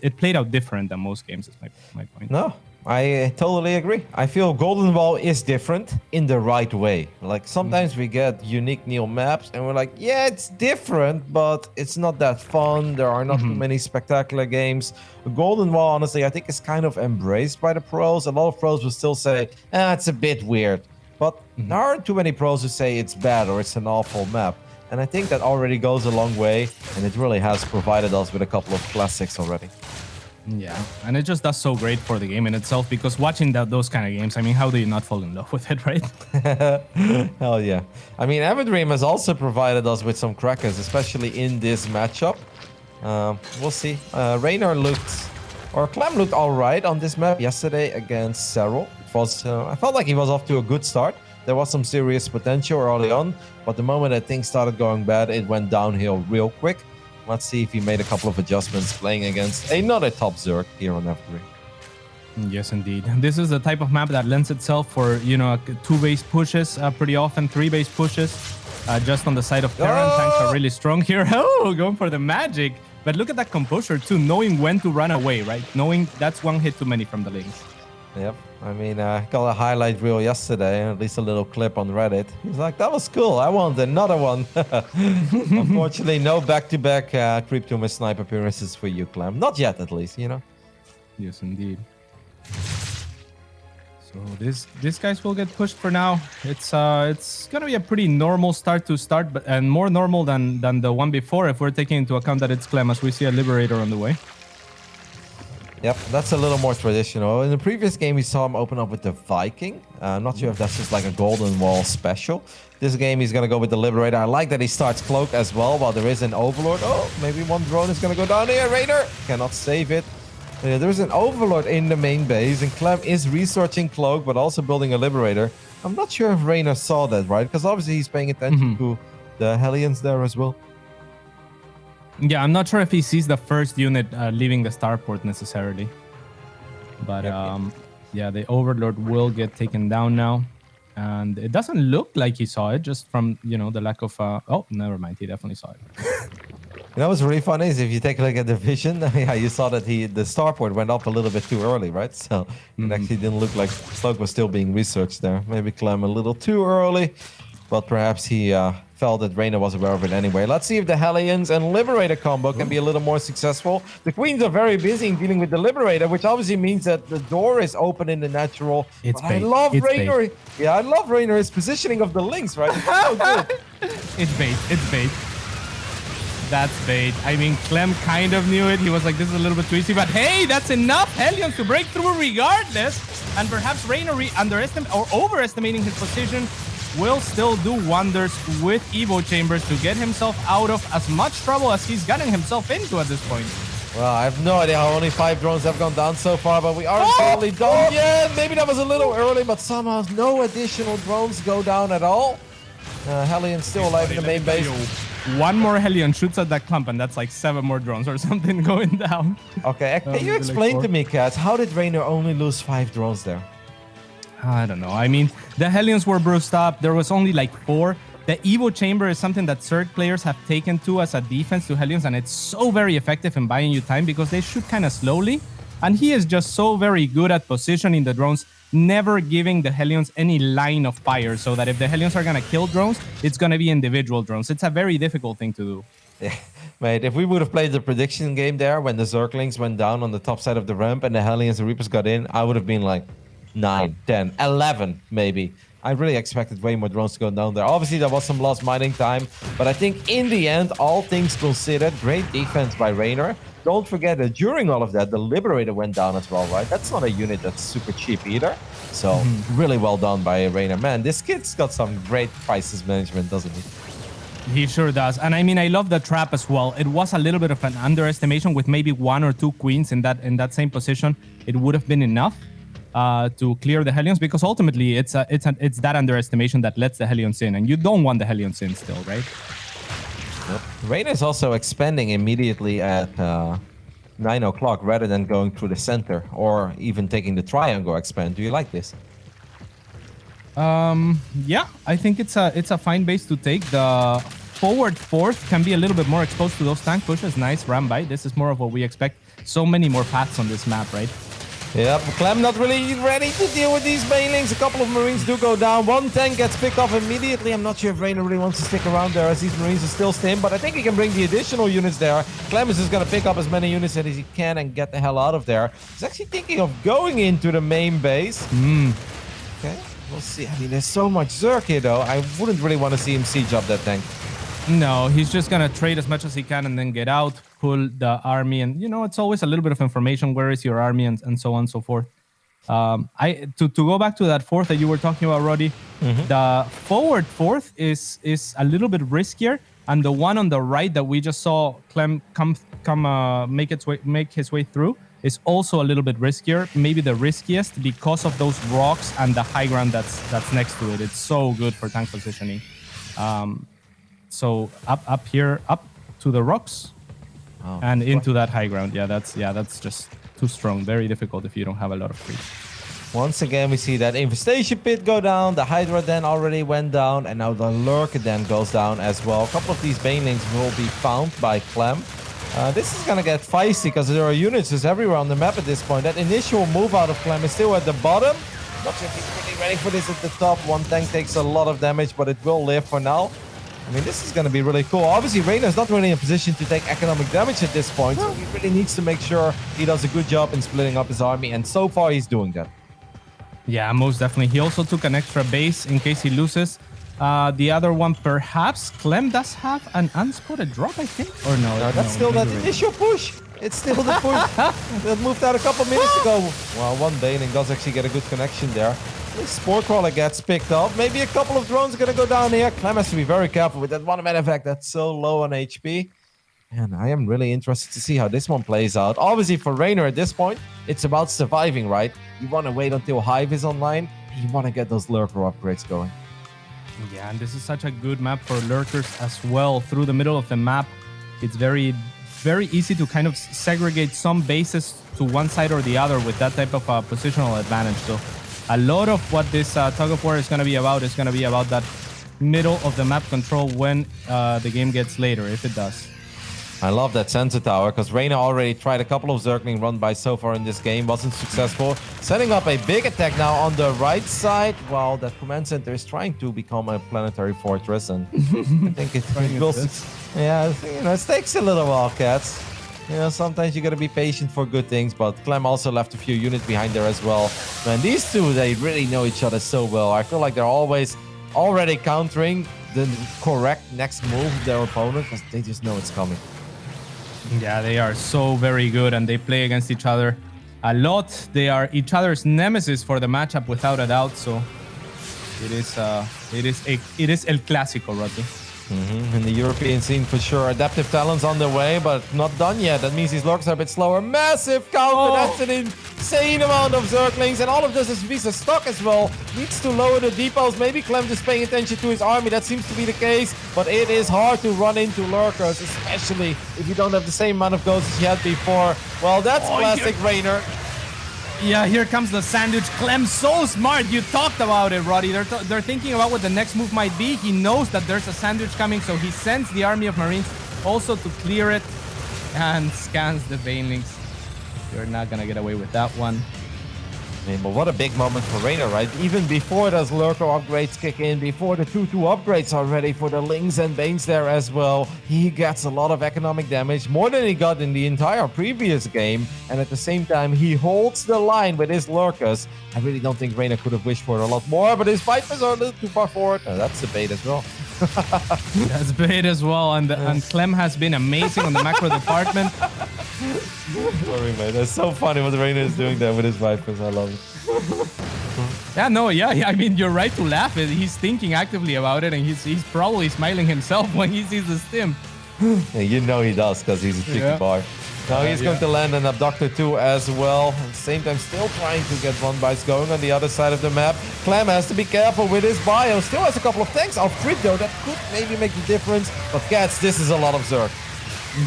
It played out different than most games. Is my point.
No, I totally agree. I feel Golden Wall is different in the right way. Like sometimes we get unique Neo maps and we're like, yeah, it's different, but it's not that fun. There are not too many spectacular games. Golden Wall, honestly, I think is kind of embraced by the pros. A lot of pros will still say, it's a bit weird. But there aren't too many pros who say it's bad or it's an awful map. And I think that already goes a long way, and it really has provided us with a couple of classics already.
Yeah, and it just does so great for the game in itself, because watching those kind of games, I mean, how do you not fall in love with it, right?
Hell yeah. I mean, Everdream has also provided us with some crackers, especially in this matchup. We'll see. Reynor Clem looked all right on this map yesterday against Serral. I felt like he was off to a good start. There was some serious potential early on, but the moment that things started going bad, it went downhill real quick. Let's see if he made a couple of adjustments playing against another top Zerg here on F3.
Yes, indeed. This is the type of map that lends itself for, you know, 2-base pushes pretty often, 3-base pushes. Just on the side of Terran, tanks are really strong here. Oh, going for the magic. But look at that composure too, knowing when to run away, right? Knowing that's one hit too many from the links.
Yep. I mean, I got a highlight reel yesterday, at least a little clip on Reddit. He's like, that was cool. I want another one. Unfortunately, no back-to-back Creep Tumor snipe appearances for you, Clem. Not yet, at least, you know?
Yes, indeed. So these guys will get pushed for now. It's gonna be a pretty normal start, but and more normal than the one before if we're taking into account that it's Clem, as we see a Liberator on the way.
Yep, that's a little more traditional. In the previous game, we saw him open up with the Viking. I'm not sure if that's just like a Golden Wall special. This game, he's going to go with the Liberator. I like that he starts Cloak as well, while there is an Overlord. Oh, maybe one drone is going to go down here. Reynor cannot save it. There's an Overlord in the main base, and Clem is researching Cloak, but also building a Liberator. I'm not sure if Reynor saw that, right? Because obviously he's paying attention to the Hellions there as well.
Yeah, I'm not sure if he sees the first unit leaving the starport necessarily. But yeah, the Overlord will get taken down now. And it doesn't look like he saw it, just from, you know, the lack of... oh, never mind. He definitely saw it.
You know what's really funny is if you take a look at the vision, yeah, you saw that the starport went up a little bit too early, right? So it actually didn't look like Cloak was still being researched there. Maybe Clem a little too early, but perhaps he felt that Reynor was aware of it anyway. Let's see if the Hellions and Liberator combo can be a little more successful. The Queens are very busy in dealing with the Liberator, which obviously means that the door is open in the natural.
It's
bait.
I
love Reynor. Yeah, I love Reynor. His positioning of the links, right? It's so good.
It's bait. It's bait. That's bait. I mean, Clem kind of knew it. He was like, this is a little bit too easy, but hey, that's enough Hellions to break through regardless. And perhaps Reynor underestimating or overestimating his position will still do wonders with Evo Chambers to get himself out of as much trouble as he's gotten himself into at this point.
Well, I have no idea how only 5 drones have gone down so far, but we aren't totally done yet. Maybe that was a little early, but somehow no additional drones go down at all. Hellion still alive in the main base.
One more Hellion shoots at that clump, and that's like 7 more drones or something going down.
Okay, can you explain to me, Kat, how did Reynor only lose 5 drones there?
I don't know. I mean, the Hellions were bruised up. There was only like 4. The Evo Chamber is something that Zerg players have taken to as a defense to Hellions, and it's so very effective in buying you time because they shoot kind of slowly. And he is just so very good at positioning the drones, never giving the Hellions any line of fire, so that if the Hellions are going to kill drones, it's going to be individual drones. It's a very difficult thing to do.
Yeah, mate, if we would have played the prediction game there when the Zerglings went down on the top side of the ramp and the Hellions and Reapers got in, I would have been like 9, 10, 11 maybe. I really expected way more drones to go down there. Obviously, there was some lost mining time, but I think in the end, all things considered, great defense by Reynor. Don't forget that during all of that, the Liberator went down as well, right? That's not a unit that's super cheap either. So really well done by Reynor. Man, this kid's got some great crisis management, doesn't he?
He sure does. And I mean, I love the trap as well. It was a little bit of an underestimation with maybe 1 or 2 queens in that same position. It would have been enough to clear the Hellions, because ultimately it's that underestimation that lets the Hellions in, and you don't want the Hellions in still, right?
Yep. Reynor is also expanding immediately at 9 o'clock rather than going through the center or even taking the triangle expand. Do you like this?
Yeah, I think it's a fine base to take. The forward 4th can be a little bit more exposed to those tank pushes. Nice ram by. This is more of what we expect. So many more paths on this map, right?
Yep, Clem not really ready to deal with these banelings. A couple of Marines do go down. 1 tank gets picked off immediately. I'm not sure if Reynor really wants to stick around there as these Marines are still stim, but I think he can bring the additional units there. Clem is just going to pick up as many units as he can and get the hell out of there. He's actually thinking of going into the main base. Okay, we'll see. I mean, there's so much Zerg here, though. I wouldn't really want to see him siege up that tank.
No, he's just going to trade as much as he can and then get out, pull the army. And, you know, it's always a little bit of information. Where is your army and so on and so forth. To go back to that 4th that you were talking about, Roddy, the forward 4th is a little bit riskier. And the one on the right that we just saw Clem make his way through is also a little bit riskier. Maybe the riskiest because of those rocks and the high ground that's next to it. It's so good for tank positioning. So up here, up to the rocks, and into that high ground. Yeah, that's just too strong. Very difficult if you don't have a lot of creeps.
Once again, we see that infestation pit go down. The Hydra Den already went down, and now the Lurker Den goes down as well. A couple of these Banelings will be found by Clem. This is gonna get feisty because there are units just everywhere on the map at this point. That initial move out of Clem is still at the bottom. Not sure if he's really ready for this at the top. One tank takes a lot of damage, but it will live for now. I mean, this is going to be really cool. Obviously, Reynor is not really in a position to take economic damage at this point, so he really needs to make sure he does a good job in splitting up his army, and so far he's doing that.
Yeah, most definitely. He also took an extra base in case he loses. The other one, perhaps, Clem does have an unspotted drop, I think? Or no?
No, that's still that initial push. It's still the push that moved out a couple minutes ago. Well, one Baneling does actually get a good connection there. This Spore Crawler gets picked up. Maybe a couple of drones are going to go down here. Clem has to be very careful with that one man effect that's so low on HP. And I am really interested to see how this one plays out. Obviously, for Reynor at this point, it's about surviving, right? You want to wait until Hive is online. You want to get those Lurker upgrades going.
Yeah, and this is such a good map for Lurkers as well. Through the middle of the map, it's very easy to kind of segregate some bases to one side or the other with that type of positional advantage. So a lot of what this tug of war is going to be about that middle of the map control when the game gets later, if it does.
I love that sensor tower because Reynor already tried a couple of Zergling run by so far in this game, wasn't successful. Setting up a big attack now on the right side, while that command center is trying to become a planetary fortress, and I think it will. Yeah, you know, it takes a little while, cats. You know, sometimes you gotta be patient for good things, but Clem also left a few units behind there as well. Man, these two, they really know each other so well. I feel like they're always already countering the correct next move of their opponent because they just know it's coming.
Yeah, they are so very good, and they play against each other a lot. They are each other's nemesis for the matchup, without a doubt. So it is El Clásico, Rodney.
In the European scene, for sure. Adaptive Talon's on the way, but not done yet. That means these Lurks are a bit slower. Massive counter. That's an insane amount of Zerglings. And all of this is Visa stock as well. Needs to lower the depots. Maybe Clem just paying attention to his army. That seems to be the case. But it is hard to run into Lurkers, especially if you don't have the same amount of goals as you had before. Well, that's classic Reynor.
Yeah, here comes the sandwich. Clem, so smart. You talked about it, Roddy. They're thinking about what the next move might be. He knows that there's a sandwich coming, so he sends the army of Marines also to clear it and scans the Banelings. You're not going to get away with that one.
I mean, but what a big moment for Reynor, right? Even before those Lurker upgrades kick in, before the 2-2 upgrades are ready for the Lings and Banes there as well, he gets a lot of economic damage, more than he got in the entire previous game, and at the same time, he holds the line with his Lurkers. I really don't think Reynor could have wished for a lot more, but his Vipers are a little too far forward. That's the bait as well.
That's bait as well, and Clem has been amazing on the macro department.
Sorry, mate. That's so funny what Reynor is doing there with his Vipers. I love it.
Yeah, I mean, you're right to laugh. He's thinking actively about it, and he's probably smiling himself when he sees the stim.
Yeah, you know he does because he's a cheeky bar. Now he's going to land an Abductor 2 as well. At the same time, still trying to get one bites going on the other side of the map. Clem has to be careful with his bio. Still has a couple of tanks off grid though. That could maybe make the difference. But cats, this is a lot of Zerg.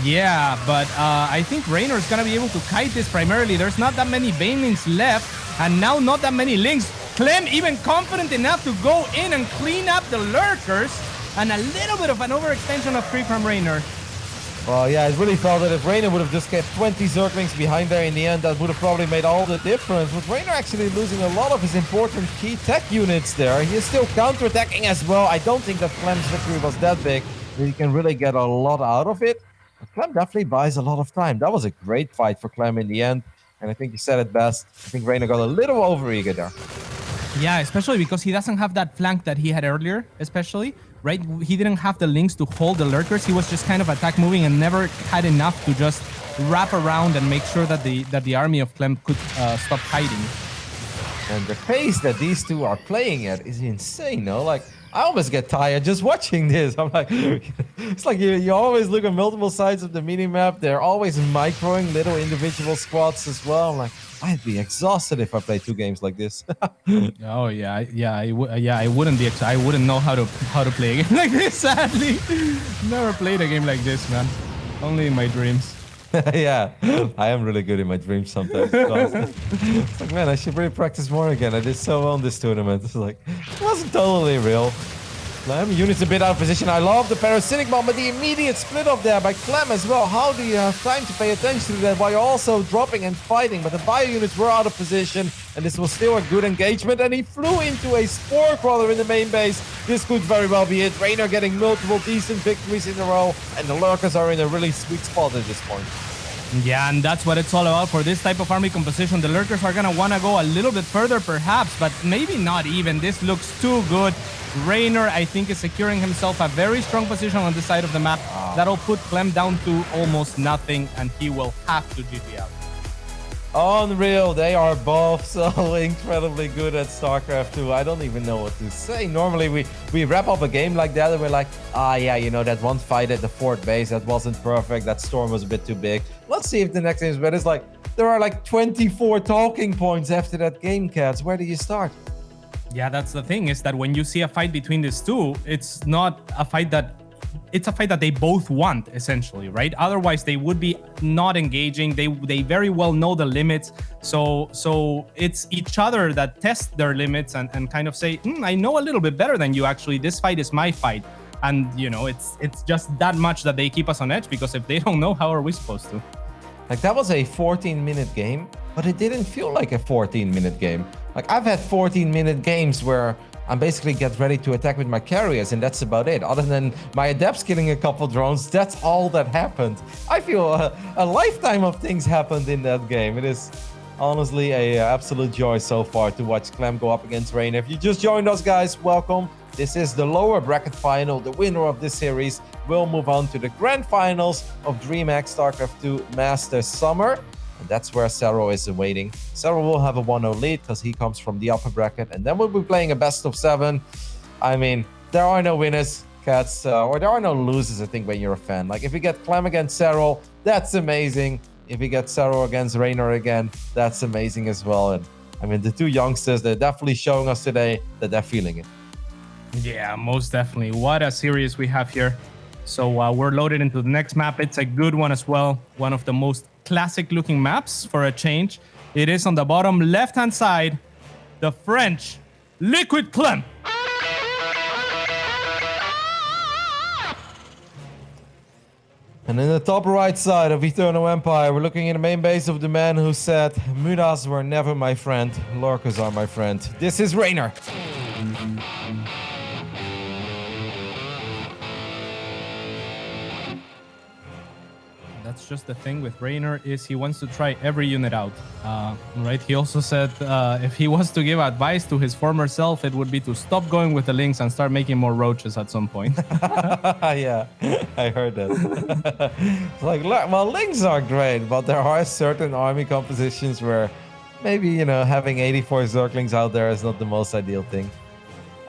Yeah, but I think Reynor is going to be able to kite this primarily. There's not that many Banelings left, and now not that many Lings. Clem even confident enough to go in and clean up the Lurkers, and a little bit of an overextension of creep from Reynor.
Well, yeah, I really felt that if Reynor would have just kept 20 Zerglings behind there in the end, that would have probably made all the difference. With Reynor actually losing a lot of his important key tech units there, he is still counterattacking as well. I don't think that Clem's victory was that big, that he can really get a lot out of it. But Clem definitely buys a lot of time. That was a great fight for Clem in the end, and I think you said it best. I think Reynor got a little overeager there.
Yeah, especially because he doesn't have that flank that he had earlier, especially. Right, he didn't have the links to hold the Lurkers. He was just kind of attack moving and never had enough to just wrap around and make sure that the army of Clem could stop hiding.
And the pace that these two are playing at is insane, no? Like, I almost get tired just watching this. I'm like, it's like you always look at multiple sides of the mini-map. They're always microing little individual squads as well. I'm like, I'd be exhausted if I played 2 games like this.
Oh I wouldn't be. I wouldn't know how to play a game like this. Sadly, never played a game like this, man. Only in my dreams.
Yeah, I am really good in my dreams sometimes. It's like, man, I should really practice more again. I did so well in this tournament. It's like, it wasn't totally real. Clem, unit's a bit out of position. I love the parasitic bomb, but the immediate split off there by Clem as well. How do you have time to pay attention to that while you're also dropping and fighting? But the bio units were out of position, and this was still a good engagement. And he flew into a spore crawler in the main base. This could very well be it. Reynor getting multiple decent victories in a row, and the lurkers are in a really sweet spot at this point.
Yeah, and that's what it's all about for this type of army composition. The lurkers are gonna wanna go a little bit further perhaps, but maybe not even. This looks too good. Reynor, I think, is securing himself a very strong position on this side of the map. That'll put Clem down to almost nothing, and he will have to GG out.
Unreal. They are both so incredibly good at StarCraft 2. I don't even know what to say. Normally, we wrap up a game like that and we're like, yeah, you know, that one fight at the fort base, that wasn't perfect. That storm was a bit too big. Let's see if the next game is better. It's like, there are like 24 talking points after that game, Cats. Where do you start?
Yeah, that's the thing, is that when you see a fight between these two, it's not a fight that... It's a fight that they both want, essentially, right? Otherwise, they would be not engaging. They very well know the limits. So it's each other that test their limits and kind of say, I know a little bit better than you, actually. This fight is my fight. And, you know, it's just that much that they keep us on edge, because if they don't know, how are we supposed to?
Like, that was a 14-minute game, but it didn't feel like a 14-minute game. Like, I've had 14-minute games where I'm basically get ready to attack with my carriers, and that's about it. Other than my adepts killing a couple drones, that's all that happened. I feel a lifetime of things happened in that game. It is honestly a absolute joy so far to watch Clem go up against Reynor. If you just joined us, guys, welcome. This is the lower bracket final. The winner of this series will move on to the grand finals of DreamHack StarCraft 2 Masters Summer. And that's where Sero is awaiting. Sero will have a 1-0 lead because he comes from the upper bracket. And then we'll be playing a best of 7. I mean, there are no winners, Cats, or there are no losers, I think, when you're a fan. Like, if we get Clem against Sero, that's amazing. If we get Sero against Reynor again, that's amazing as well. And I mean, the two youngsters, they're definitely showing us today that they're feeling it.
Yeah, most definitely. What a series we have here. So we're loaded into the next map. It's a good one as well. One of the most classic looking maps for a change. It is on the bottom left hand side, the French Liquid Clem.
And in the top right side of Eternal Empire, we're looking at the main base of the man who said, Mudas were never my friend, lurkers are my friend. This is Reynor.
That's just the thing with Reynor, is he wants to try every unit out, right? He also said if he was to give advice to his former self, it would be to stop going with the Lynx and start making more roaches at some point.
Yeah, I heard that. Like, well, Lynx are great, but there are certain army compositions where maybe, you know, having 84 Zerglings out there is not the most ideal thing.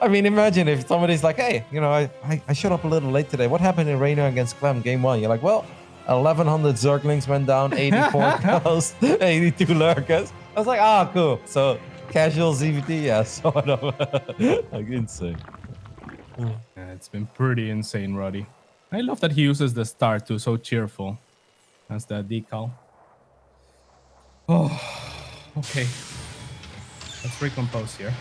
I mean, imagine if somebody's like, hey, you know, I showed up a little late today. What happened in Reynor against Clem game 1? You're like, well, 1,100 Zerglings went down, 84 ghosts, 82 lurkers. I was like, cool. So, casual ZVT, yeah, sort of. Like, insane.
Yeah, it's been pretty insane, Roddy. I love that he uses the star too, so cheerful. That's the decal. Oh, okay. Let's recompose here.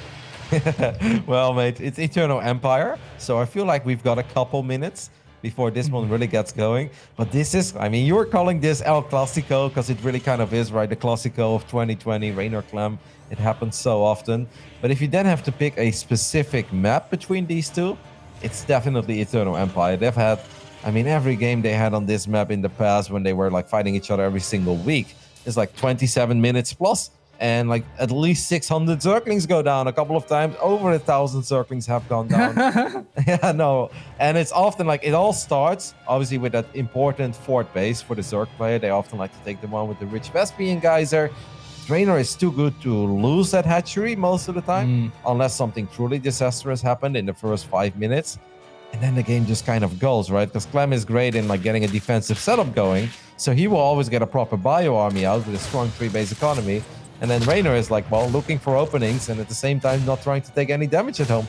Well, mate, it's Eternal Empire, so I feel like we've got a couple minutes before this one really gets going. But this is, I mean, you're calling this El Clasico because it really kind of is, right? The Clasico of 2020, Reynor Clem. It happens so often. But if you then have to pick a specific map between these two, it's definitely Eternal Empire. They've had, I mean, every game they had on this map in the past when they were like fighting each other every single week is like 27 minutes plus. And like at least 600 Zerglings go down. A couple of times over 1,000 Zerglings have gone down. Yeah, no. And it's often like it all starts obviously with that important fort base for the Zerg player. They often like to take the one with the rich Vespian geyser. Reynor is too good to lose that hatchery most of the time, unless something truly disastrous happened in the first 5 minutes. And then the game just kind of goes, right? Because Clem is great in like getting a defensive setup going. So he will always get a proper bio army out with a strong 3-base economy. And then Reynor is like, well, looking for openings and at the same time not trying to take any damage at home.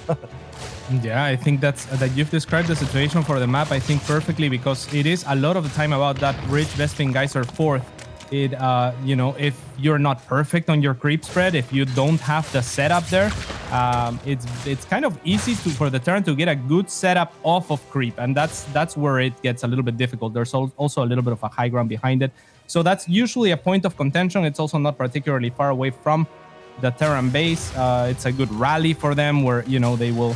Yeah, I think that you've described the situation for the map, I think, perfectly, because it is a lot of the time about that rich Vespin Geyser fourth. It, you know, if you're not perfect on your creep spread, if you don't have the setup there, it's kind of easy for the turn to get a good setup off of creep, and that's where it gets a little bit difficult. There's also a little bit of a high ground behind it, so that's usually a point of contention. It's also not particularly far away from the Terran base. It's a good rally for them, where, you know, they will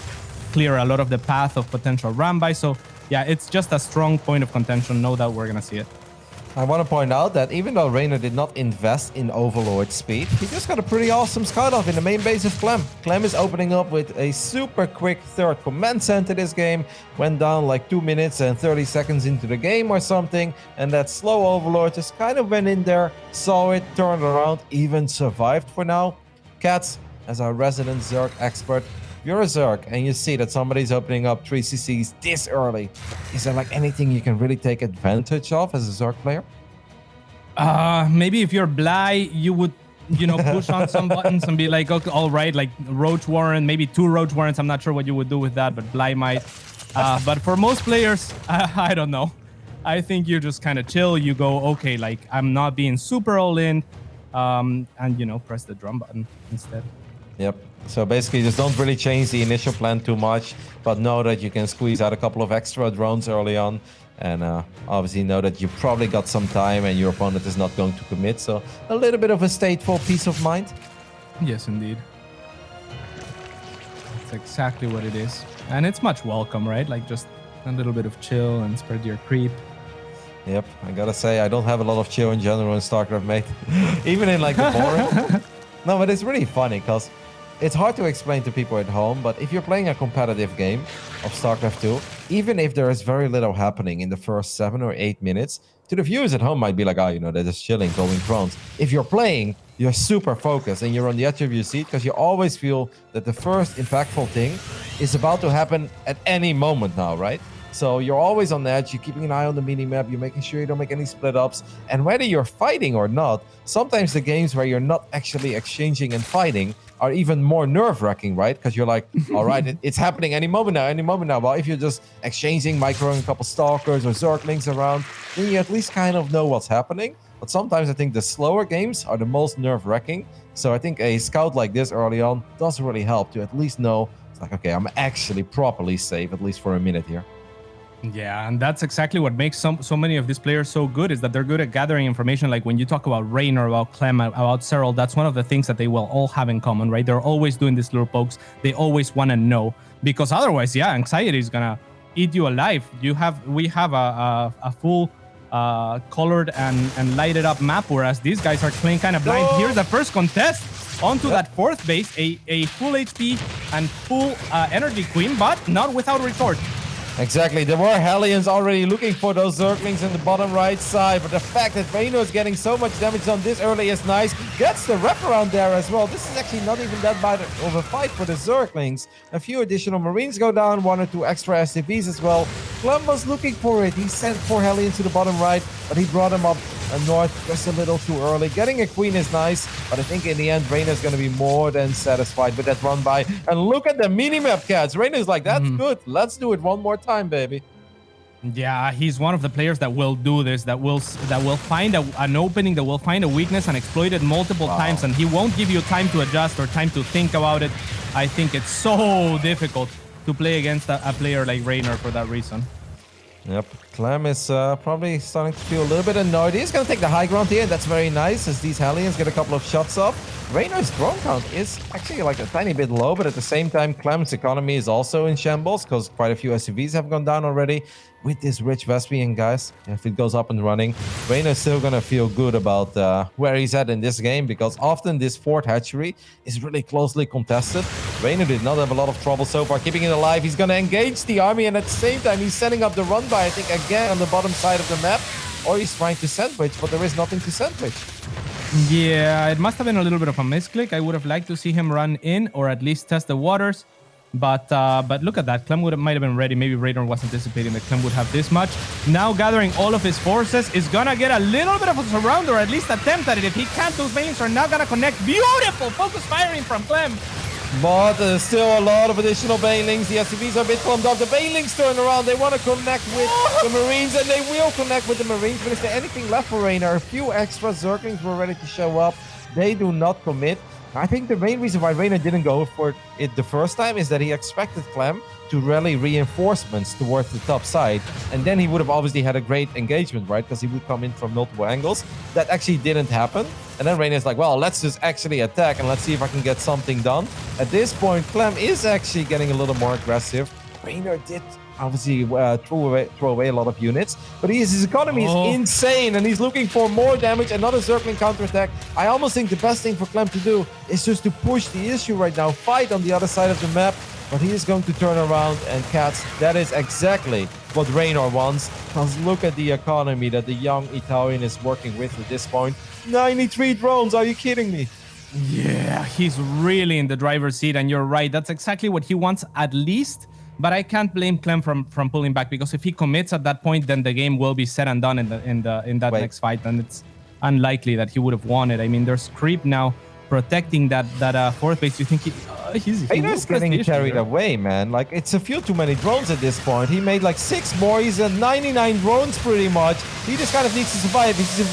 clear a lot of the path of potential run by. So yeah, it's just a strong point of contention. No doubt we're gonna see it.
I want to point out that even though Reynor did not invest in Overlord speed, he just got a pretty awesome scout off in the main base of Clem. Clem is opening up with a super quick third command center this game. Went down like 2 minutes and 30 seconds into the game or something. And that slow Overlord just kind of went in there, saw it, turned around, even survived for now. Cats, as our resident Zerg expert, if you're a Zerg and you see that somebody's opening up 3 CCs this early, is there like anything you can really take advantage of as a Zerg player?
Maybe if you're Bly, you would, you know, push on some buttons and be like, okay, all right, like Roach Warren, maybe 2 Roach Warrens. I'm not sure what you would do with that, but Bly might. But for most players, I don't know. I think you just kind of chill. You go, okay, like I'm not being super all in, and, you know, press the drum button instead.
Yep. So basically, just don't really change the initial plan too much, but know that you can squeeze out a couple of extra drones early on. And obviously know that you probably got some time and your opponent is not going to commit. So a little bit of a stateful peace of mind.
Yes, indeed. That's exactly what it is. And it's much welcome, right? Like just a little bit of chill and spread your creep.
Yep. I gotta say, I don't have a lot of chill in general in StarCraft, mate. Even in like the boring. No, but it's really funny because it's hard to explain to people at home, but if you're playing a competitive game of StarCraft 2, even if there is very little happening in the first 7 or 8 minutes, to the viewers at home might be like, oh, you know, they're just chilling, going drones. If you're playing, you're super focused and you're on the edge of your seat because you always feel that the first impactful thing is about to happen at any moment now, right? So you're always on the edge, you're keeping an eye on the mini-map, you're making sure you don't make any split-ups. And whether you're fighting or not, sometimes the games where you're not actually exchanging and fighting are even more nerve-wracking, right? Because you're like, all right, it's happening any moment now, any moment now. Well, if you're just exchanging, microing a couple Stalkers or Zerglings around, then you at least kind of know what's happening. But sometimes I think the slower games are the most nerve-wracking. So I think a scout like this early on does really help to at least know, it's like, okay, I'm actually properly safe, at least for a minute here.
Yeah, and that's exactly what makes so many of these players so good, is that they're good at gathering information. Like when you talk about Reynor, about Clem, about Serral, that's one of the things that they will all have in common, right? They're always doing these little pokes. They always want to know, because otherwise, yeah, anxiety is gonna eat you alive. We have a full colored and lighted up map, whereas these guys are playing kind of blind. Here's the first contest onto that fourth base, a full HP and full energy queen, but not without retort.
Exactly. There were Hellions already looking for those Zerglings in the bottom right side, but the fact that Reynor is getting so much damage on this early is nice. Gets the wraparound there as well. This is actually not even that bad of a fight for the Zerglings. A few additional Marines go down, 1 or 2 extra SCVs as well. Clem was looking for it. He sent 4 Hellions to the bottom right, but he brought him up north just a little too early. Getting a queen is nice, but I think in the end, Reynor is going to be more than satisfied with that run by. And look at the mini-map, cats. Reynor is like, that's good. Let's do it one more time, baby.
Yeah, he's one of the players that will do this, that will find an opening, that will find a weakness and exploit it multiple times, and he won't give you time to adjust or time to think about it. I think it's so difficult to play against a player like Reynor for that reason.
Yep, Clem is probably starting to feel a little bit annoyed. He's going to take the high ground here. That's very nice as these Hellions get a couple of shots off. Reynor's drone count is actually like a tiny bit low, but at the same time, Clem's economy is also in shambles because quite a few SUVs have gone down already. With this rich Vespian, guys, if it goes up and running, Reynor's still going to feel good about where he's at in this game, because often this fourth hatchery is really closely contested. Reynor did not have a lot of trouble so far keeping it alive. He's going to engage the army, and at the same time, he's setting up the run by, I think, again on the bottom side of the map. Or he's trying to sandwich, but there is nothing to sandwich.
Yeah, it must have been a little bit of a misclick. I would have liked to see him run in or at least test the waters, But look at that. Clem might have been ready. Maybe Reynor was anticipating that Clem would have this much. Now gathering all of his forces is gonna get a little bit of a surround, or at least attempt at it. If he can't, those banelings are now gonna connect. Beautiful focus firing from Clem.
But there's still a lot of additional banelings. The SCVs are a bit clumped up. The banelings turn around. They want to connect with the Marines, and they will connect with the Marines. But is there anything left for Reynor? A few extra Zerglings were ready to show up. They do not commit. I think the main reason why Reynor didn't go for it the first time is that he expected Clem to rally reinforcements towards the top side, and then he would have obviously had a great engagement, right? Because he would come in from multiple angles. That actually didn't happen. And then Reynor's like, well, let's just actually attack and let's see if I can get something done. At this point, Clem is actually getting a little more aggressive. Reynor did obviously throw away a lot of units, but his economy is insane, and he's looking for more damage. Another Zergling counterattack. I almost think the best thing for Clem to do is just to push the issue right now, fight on the other side of the map, but he is going to turn around and catch. That is exactly what Reynor wants, because look at the economy that the young Italian is working with at this point. 93 drones, are you kidding me?
Yeah, he's really in the driver's seat, and you're right. That's exactly what he wants at least. But I can't blame Clem from pulling back, because if he commits at that point, then the game will be said and done in that next fight, and it's unlikely that he would have won it. I mean, there's creep now protecting that fourth base. You think
he's getting carried away, man. Like, it's a few too many drones at this point. He made like 6 more. He's at 99 drones pretty much. He just kind of needs to survive. If he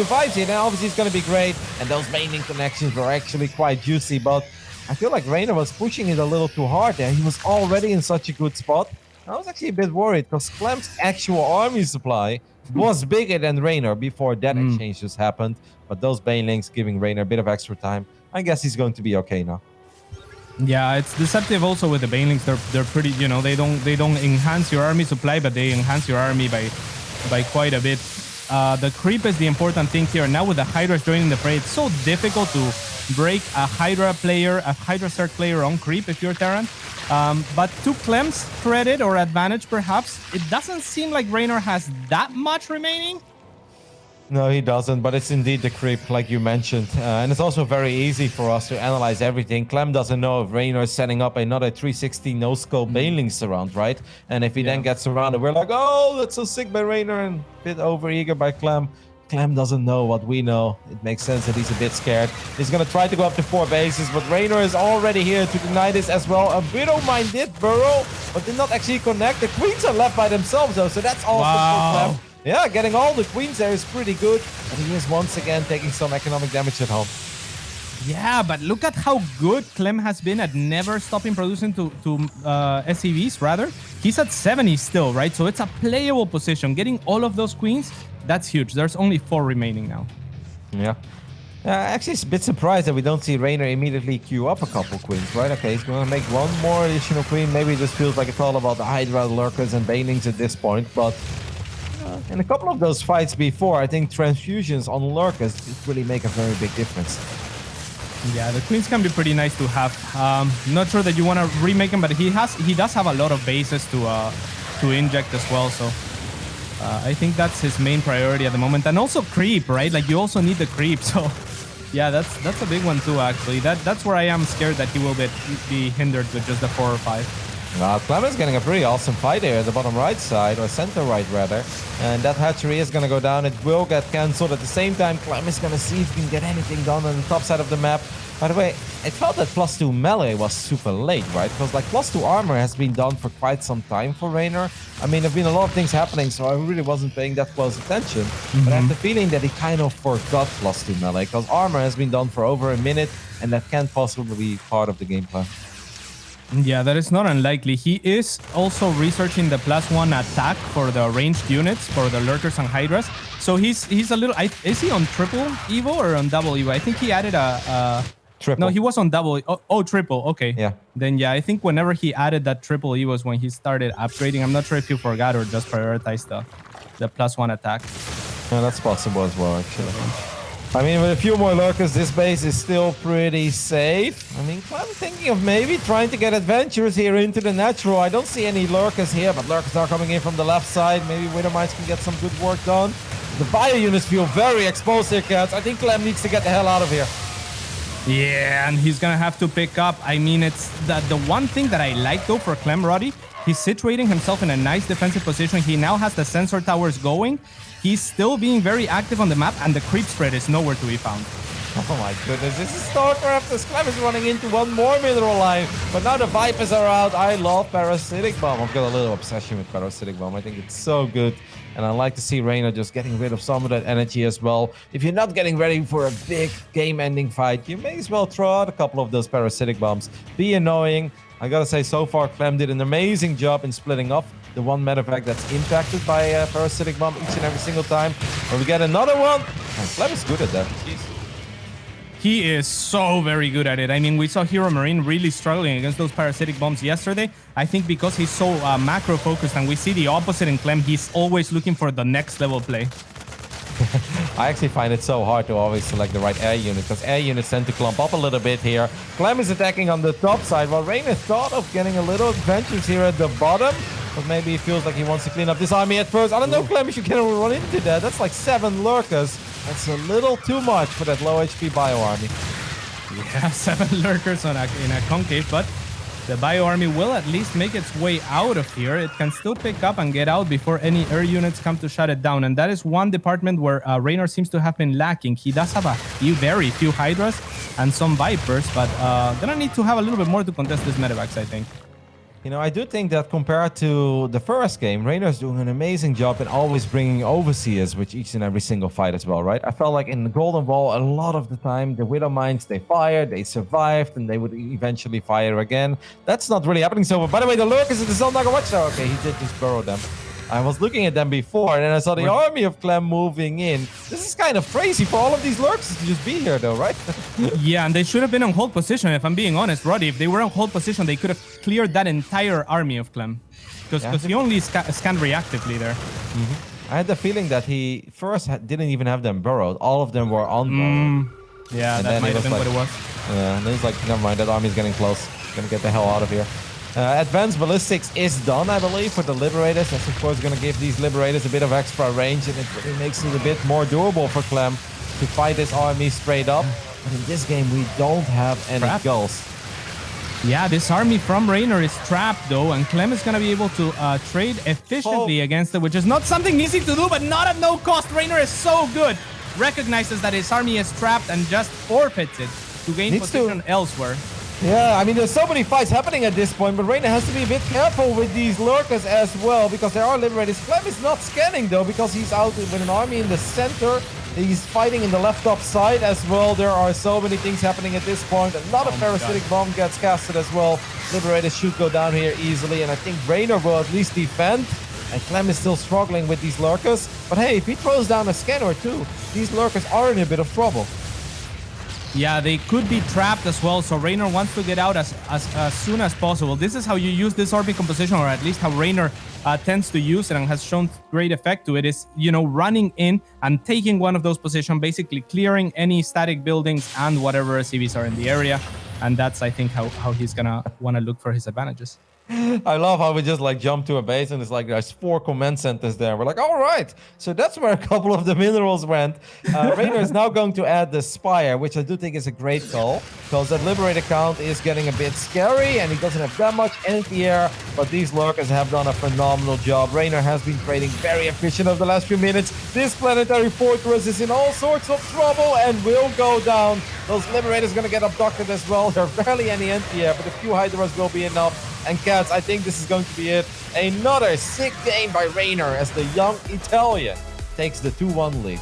survives it, then obviously it's going to be great. And those maining connections were actually quite juicy, but I feel like Reynor was pushing it a little too hard there. He was already in such a good spot. I was actually a bit worried because Clem's actual army supply was bigger than Reynor before that exchange just happened. But those banelings giving Reynor a bit of extra time. I guess he's going to be okay now.
Yeah, it's deceptive also with the banelings. They're pretty, you know, they don't enhance your army supply, but they enhance your army by quite a bit. The creep is the important thing here. Now with the Hydras joining the fray, it's so difficult to break a Hydra Zerg player on creep if you're Terran. But to Clem's credit or advantage, perhaps, it doesn't seem like Reynor has that much remaining.
No, he doesn't, but it's indeed the creep, like you mentioned. And it's also very easy for us to analyze everything. Clem doesn't know if Reynor is setting up another 360 no-scope baneling surround, right? And if he then gets surrounded, we're like, oh, that's so sick by Reynor and a bit over-eager by Clem. Clem doesn't know what we know. It makes sense that he's a bit scared. He's going to try to go up to 4 bases, but Reynor is already here to deny this as well. A Widow Mine did burrow, but did not actually connect. The Queens are left by themselves, though, so that's awesome for Clem. Yeah, getting all the Queens there is pretty good. And he is once again taking some economic damage at home.
Yeah, but look at how good Clem has been at never stopping producing to SCVs, rather. He's at 70 still, right? So it's a playable position. Getting all of those Queens, that's huge. There's only 4 remaining now.
Yeah. Actually, it's a bit surprised that we don't see Reynor immediately queue up a couple Queens, right? Okay, he's going to make 1 more additional Queen. Maybe it just feels like it's all about the Hydra Lurkers and Banelings at this point, but in a couple of those fights before, I think transfusions on Lurkers really make a very big difference.
Yeah, the Queens can be pretty nice to have. Not sure that you want to remake him, but he does have a lot of bases to inject as well, so I think that's his main priority at the moment. And also creep, right? Like, you also need the creep, so yeah, that's a big one too, actually. That's where I am scared that he will be hindered with just the 4 or 5.
Clem is getting a pretty awesome fight here at the bottom right side, or center right rather. And that hatchery is going to go down. It will get cancelled. At the same time, Clem is going to see if he can get anything done on the top side of the map. By the way, it felt that +2 melee was super late, right? Because like +2 armor has been done for quite some time for Reynor. I mean, there have been a lot of things happening, so I really wasn't paying that close attention. But I have the feeling that he kind of forgot +2 melee, because armor has been done for over a minute, and that can't possibly be part of the game plan.
Yeah, that is not unlikely. He is also researching the +1 attack for the ranged units, for the Lurkers and Hydras. So he's a little... is he on triple Evo or on double Evo? I think he added a...
Triple.
No, he was on double. Oh, triple. Okay.
Yeah.
Then, yeah, I think whenever he added that triple Evo was when he started upgrading. I'm not sure if he forgot or just prioritized the +1 attack.
Yeah, that's possible as well, actually. I mean, with a few more Lurkers, this base is still pretty safe. I mean, I'm thinking of maybe trying to get adventurers here into the natural. I don't see any Lurkers here, but Lurkers are coming in from the left side. Maybe Widow Mines can get some good work done. The bio units feel very exposed here, cats. I think Clem needs to get the hell out of here.
Yeah, and he's gonna have to pick up. I mean, it's the one thing that I like though for Clem, Roddy. He's situating himself in a nice defensive position. He now has the sensor towers going. He's still being very active on the map, and the creep spread is nowhere to be found.
Oh my goodness, this is StarCraft. This Clem is running into one more mineral line, but now the Vipers are out. I love Parasitic Bomb. I've got a little obsession with Parasitic Bomb. I think it's so good, and I like to see Reynor just getting rid of some of that energy as well. If you're not getting ready for a big game-ending fight, you may as well throw out a couple of those Parasitic Bombs. Be annoying. I gotta say, so far, Clem did an amazing job in splitting off the one medevac that's impacted by a Parasitic Bomb each and every single time. When we get another one, and Clem is good at that. Jeez.
He is so very good at it. I mean, we saw Hero Marine really struggling against those parasitic bombs yesterday. I think because he's so macro focused, and we see the opposite in Clem, he's always looking for the next level play.
I actually find it so hard to always select the right air unit, because air units tend to clump up a little bit here. Clem is attacking on the top side, while Reynor thought of getting a little adventures here at the bottom. But maybe he feels like he wants to clean up this army at first. I don't know, Clem, if you can run into that. That's like 7 lurkers. That's a little too much for that low HP bio army.
Yeah, 7 lurkers in a concave, but the bio army will at least make its way out of here. It can still pick up and get out before any air units come to shut it down. And that is one department where Reynor seems to have been lacking. He does have very few Hydras and some Vipers, but gonna need to have a little bit more to contest this medevacs, I think.
You know, I do think that compared to the first game, Reynor's doing an amazing job in always bringing overseers with each and every single fight as well, right? I felt like in the Golden Wall, a lot of the time, the Widow Mines, they fired, they survived, and they would eventually fire again. That's not really happening so far. By the way, the Lurkers in the Zelnaga Watchtower. Okay, he did just burrow them. I was looking at them before, and then I saw the army of Clem moving in. This is kind of crazy for all of these Lurkers to just be here, though, right?
Yeah, and they should have been on hold position, if I'm being honest, Roddy. If they were on hold position, they could have cleared that entire army of Clem. Because he only scanned reactively there.
I had the feeling that he first didn't even have them burrowed. All of them were on burrowed.
Yeah, and that might have been what it was.
Yeah, and then he's like, never mind, that army's getting close. Gonna get the hell out of here. Advanced Ballistics is done, I believe, for the Liberators. That's, of course, going to give these Liberators a bit of extra range, and it really makes it a bit more doable for Clem to fight this army straight up. But in this game, we don't have any gulls.
Yeah, this army from Reynor is trapped, though, and Clem is going to be able to trade efficiently against it, which is not something easy to do, but not at no cost. Reynor is so good. Recognizes that his army is trapped and just forfeits it to gain position elsewhere.
Yeah, I mean, there's so many fights happening at this point, but Reynor has to be a bit careful with these Lurkers as well, because there are Liberators. Clem is not scanning, though, because he's out with an army in the center. He's fighting in the left top side as well. There are so many things happening at this point. Another Parasitic Bomb gets casted as well. Liberators should go down here easily, and I think Reynor will at least defend. And Clem is still struggling with these Lurkers. But hey, if he throws down a scanner or two, these Lurkers are in a bit of trouble.
Yeah, they could be trapped as well, so Reynor wants to get out as soon as possible. This is how you use this army composition, or at least how Reynor tends to use it and has shown great effect to it, is, you know, running in and taking one of those positions, basically clearing any static buildings and whatever CVs are in the area. And that's, I think, how he's gonna want to look for his advantages.
I love how we just like jump to a base and it's like there's 4 command centers there. We're like, all right, so that's where a couple of the minerals went. Reynor is now going to add the Spire, which I do think is a great call, because that Liberator count is getting a bit scary and he doesn't have that much anti-air, but these Lurkers have done a phenomenal job. Reynor has been trading very efficient over the last few minutes. This planetary fortress is in all sorts of trouble and will go down. Those Liberators are going to get abducted as well. There are barely any anti-air, but a few Hydras will be enough. And Cats, I think this is going to be it. Another sick game by Reynor as the young Italian takes the 2-1 lead.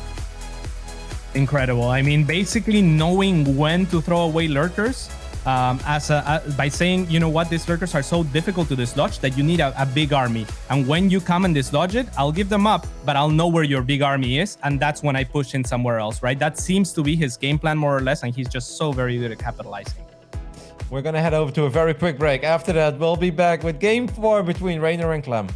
Incredible. I mean, basically knowing when to throw away Lurkers, by saying, you know what, these Lurkers are so difficult to dislodge that you need a big army. And when you come and dislodge it, I'll give them up, but I'll know where your big army is. And that's when I push in somewhere else, right? That seems to be his game plan, more or less. And he's just so very good at capitalizing.
We're going to head over to a very quick break. After that, we'll be back with Game 4 between Reynor and Clem.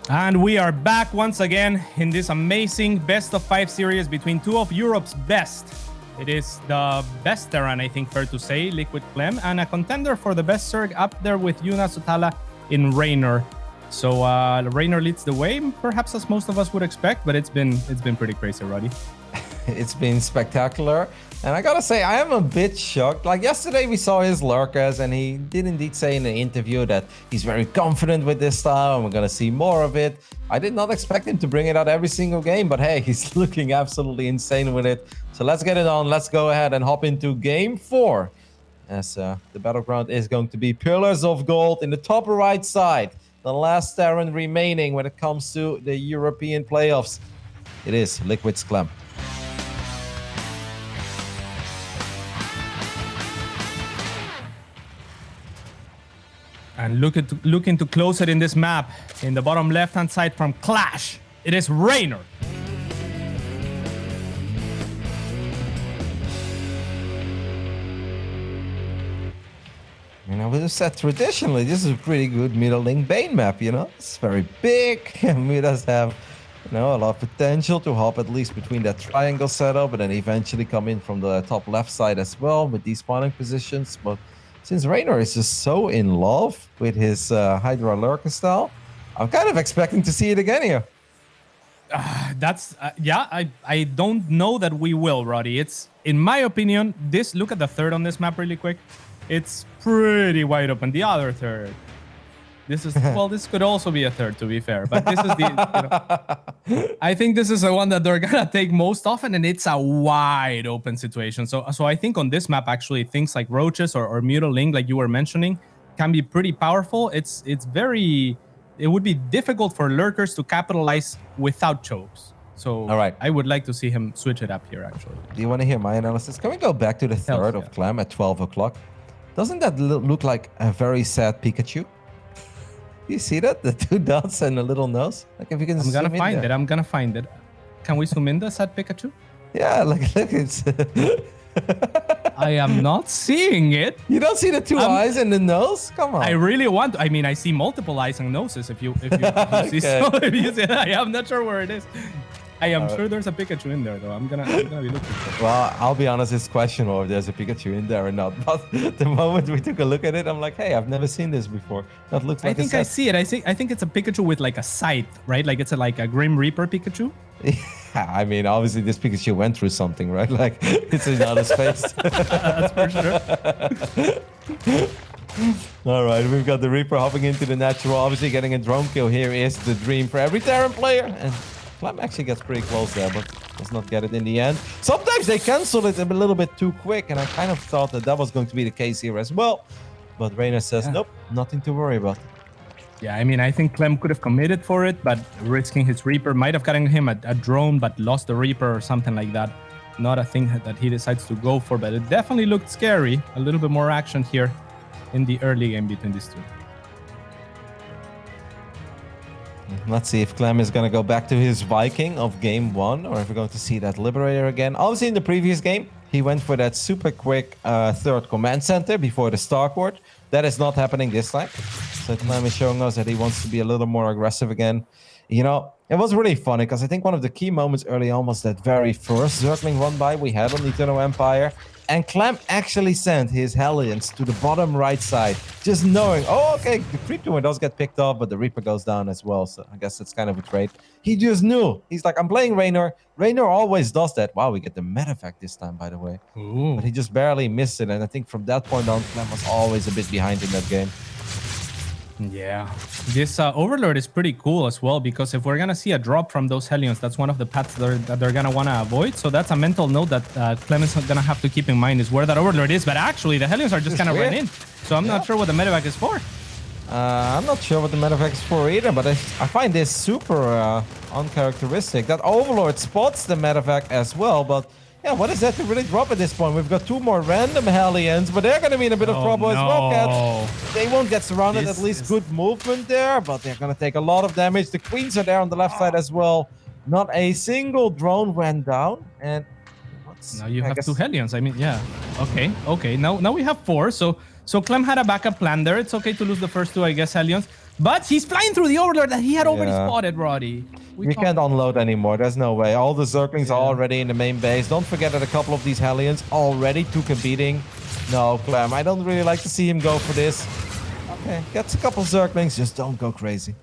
And we are back once again in this amazing best of 5 series between two of Europe's best. It is the best Terran, I think, fair to say, Liquid Clem, and a contender for the best Zerg up there with Yuna Sotala in Reynor. So Reynor leads the way, perhaps as most of us would expect, but it's been pretty crazy, Roddy.
It's been spectacular. And I gotta say, I am a bit shocked. Like yesterday we saw his lurkers and he did indeed say in an interview that he's very confident with this style and we're gonna see more of it. I did not expect him to bring it out every single game, but hey, he's looking absolutely insane with it. So let's get it on. Let's go ahead and hop into game 4. As the battleground is going to be Pillars of Gold in the top right side. The last Terran remaining when it comes to the European playoffs. It is Liquid's Clem.
And looking to close it in this map, in the bottom left-hand side from Clash, it is Reynor.
You know, we said traditionally, this is a pretty good middling Bane map, you know? It's very big, and we just have, you know, a lot of potential to hop at least between that triangle setup, and then eventually come in from the top left side as well with these spawning positions. But since Reynor is just so in love with his Hydra Lurker style, I'm kind of expecting to see it again here.
I don't know that we will, Roddy. It's, in my opinion, look at the third on this map really quick. It's pretty wide open. The other third. This is, well, this could also be a third, to be fair. But this is the, I think this is the one that they're going to take most often, and it's a wide open situation. So I think on this map, actually, things like roaches or mutiling, like you were mentioning, can be pretty powerful. It would be difficult for lurkers to capitalize without chokes. So
all right.
I would like to see him switch it up here, actually.
Do you want to hear my analysis? Can we go back to the third of Clem at 12 o'clock? Doesn't that look like a very sad Pikachu? You see that? The 2 dots and a little nose? Like if you can
I'm gonna find it. Can we zoom in the sad Pikachu?
Yeah, look, it's...
I am not seeing it.
You don't see the 2 eyes and the nose? Come on.
I really want to. I mean, I see multiple eyes and noses if you see so. If you see, I'm not sure where it is. I am sure there's a Pikachu in there, though. I'm gonna be looking for it.
Well, I'll be honest, it's questionable if there's a Pikachu in there or not. But the moment we took a look at it, I'm like, hey, I've never seen this before. That looks like
I think I see it. I think it's a Pikachu with like a scythe, right? Like it's like a Grim Reaper Pikachu.
Yeah, I mean, obviously this Pikachu went through something, right? Like it's in outer space.
That's for sure.
All right, we've got the Reaper hopping into the natural. Obviously, getting a drone kill here is the dream for every Terran player. And Clem actually gets pretty close there, but does not get it in the end. Sometimes they cancel it a little bit too quick, and I kind of thought that was going to be the case here as well. But Reynor says, nope, nothing to worry about.
Yeah, I mean, I think Clem could have committed for it, but risking his Reaper might have gotten him a drone, but lost the Reaper or something like that. Not a thing that he decides to go for, but it definitely looked scary. A little bit more action here in the early game between these two.
Let's see if Clem is going to go back to his Viking of game 1, or if we're going to see that Liberator again. Obviously, in the previous game, he went for that super quick third command center before the Starport. That is not happening this time. So Clem is showing us that he wants to be a little more aggressive again. You know, it was really funny because I think one of the key moments early on was that very first Zergling run by we had on the Eternal Empire. And Clem actually sent his Hellions to the bottom right side, just knowing, oh, okay, the Creep Tumor does get picked off, but the Reaper goes down as well. So I guess it's kind of a trade. He just knew. He's like, I'm playing Reynor. Reynor always does that. Wow, we get the Medevac this time, by the way.
Ooh.
But he just barely missed it. And I think from that point on, Clem was always a bit behind in that game.
Yeah, this Overlord is pretty cool as well, because if we're going to see a drop from those Hellions, that's one of the paths that they're going to want to avoid. So that's a mental note that Clem is going to have to keep in mind, is where that Overlord is. But actually, the Hellions are just kind of run in. So I'm not sure what the medevac is for.
I'm not sure what the medevac is for either, but I find this super uncharacteristic. That Overlord spots the medevac as well, but yeah, what is that to really drop at this point? We've got 2 more random Hellions, but they're going to be in a bit of trouble as well, Cats. They won't get surrounded, at least good movement there, but they're going to take a lot of damage. The Queens are there on the left side as well. Not a single drone went down, and
now you have 2 Hellions. I mean, yeah. Okay. Now we have 4, so So Clem had a backup plan there. It's okay to lose the first two, I guess, Hellions. But he's flying through the Overlord that he had already spotted, Roddy.
You can't unload anymore. There's no way. All the Zerglings are already in the main base. Don't forget that a couple of these Hellions already took a beating. No, Clem, I don't really like to see him go for this. Okay, gets a couple Zerglings. Just don't go crazy.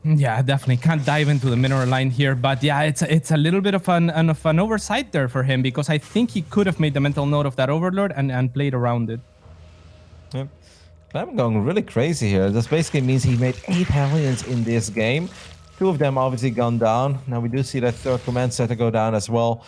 Yeah, definitely can't dive into the mineral line here, but yeah, it's a little bit of an oversight there for him, because I think he could have made the mental note of that Overlord and played around it.
Yep. I'm going really crazy here. This basically means he made 8 Hellions in this game. 2 of them obviously gone down. Now we do see that third command center go down as well.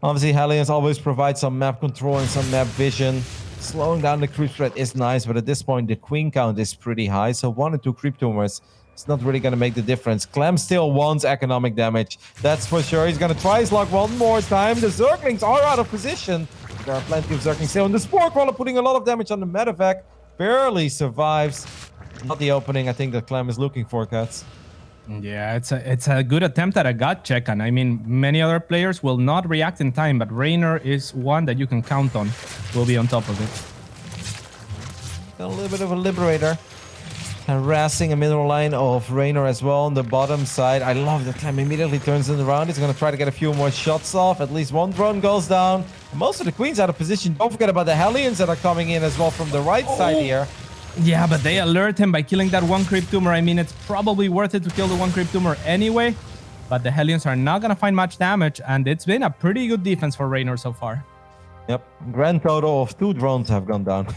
Obviously, Hellions always provide some map control and some map vision. Slowing down the creep threat is nice, but at this point the queen count is pretty high, so 1 or 2 creep tumors, it's not really going to make the difference. Clem still wants economic damage, that's for sure. He's going to try his luck one more time. The Zerglings are out of position. There are plenty of Zerglings still. And the Spore Crawler putting a lot of damage on the medevac. Barely survives. Not the opening I think that Clem is looking for, Cats.
Yeah, it's a good attempt at a gut check, and I mean, many other players will not react in time, but Reynor is one that you can count on. Will be on top of it.
Got a little bit of a Liberator. Harassing a middle line of Reynor as well on the bottom side. I love that Clem immediately turns it around. He's going to try to get a few more shots off. At least one drone goes down. Most of the queens out of position. Don't forget about the Hellions that are coming in as well from the right side here.
Yeah, but they alert him by killing that one creep tumor. I mean, it's probably worth it to kill the one creep tumor anyway. But the Hellions are not going to find much damage, and it's been a pretty good defense for Reynor so far.
Yep. Grand total of 2 drones have gone down.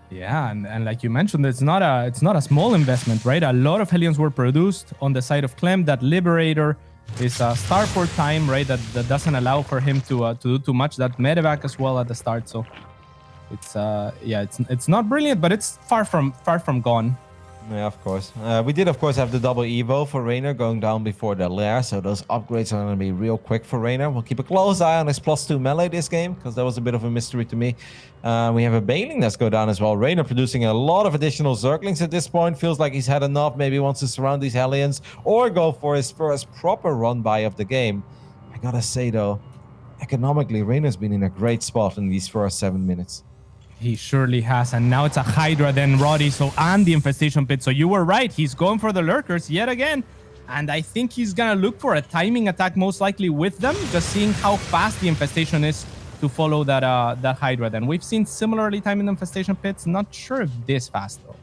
Yeah, and like you mentioned, it's not a small investment, right? A lot of Hellions were produced on the side of Clem. That Liberator is a starport time, right? That doesn't allow for him to do too much. That medevac as well at the start, so it's yeah, it's not brilliant, but it's far from gone.
Yeah, of course. We did, of course, have the double Evo for Reynor going down before the lair, so those upgrades are going to be real quick for Reynor. We'll keep a close eye on his +2 melee this game, because that was a bit of a mystery to me. We have a Baneling that's go down as well. Reynor producing a lot of additional Zerglings at this point. Feels like he's had enough. Maybe wants to surround these Hellions or go for his first proper run-by of the game. I gotta say, though, economically, Reynor's been in a great spot in these first 7 minutes.
He surely has, and now it's a Hydra then, Roddy, and the Infestation Pit. So you were right, he's going for the Lurkers yet again. And I think he's gonna look for a timing attack most likely with them, just seeing how fast the Infestation is to follow that Hydra then. We've seen similarly timing Infestation Pits, not sure if this fast though.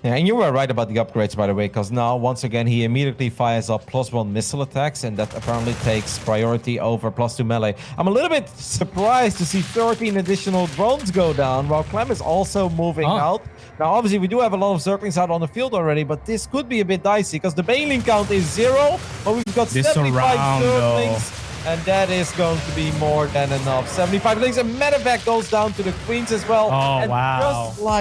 Yeah, and you were right about the upgrades, by the way, because now, once again, he immediately fires up +1 missile attacks, and that apparently takes priority over +2 melee. I'm a little bit surprised to see 13 additional drones go down, while Clem is also moving out. Now, obviously, we do have a lot of Zerglings out on the field already, but this could be a bit dicey, because the Baneling count is 0, but we've got 75 Zerglings. And that is going to be more than enough. 75 links, and medevac goes down to the queens as well.
Oh,
and
wow.
just like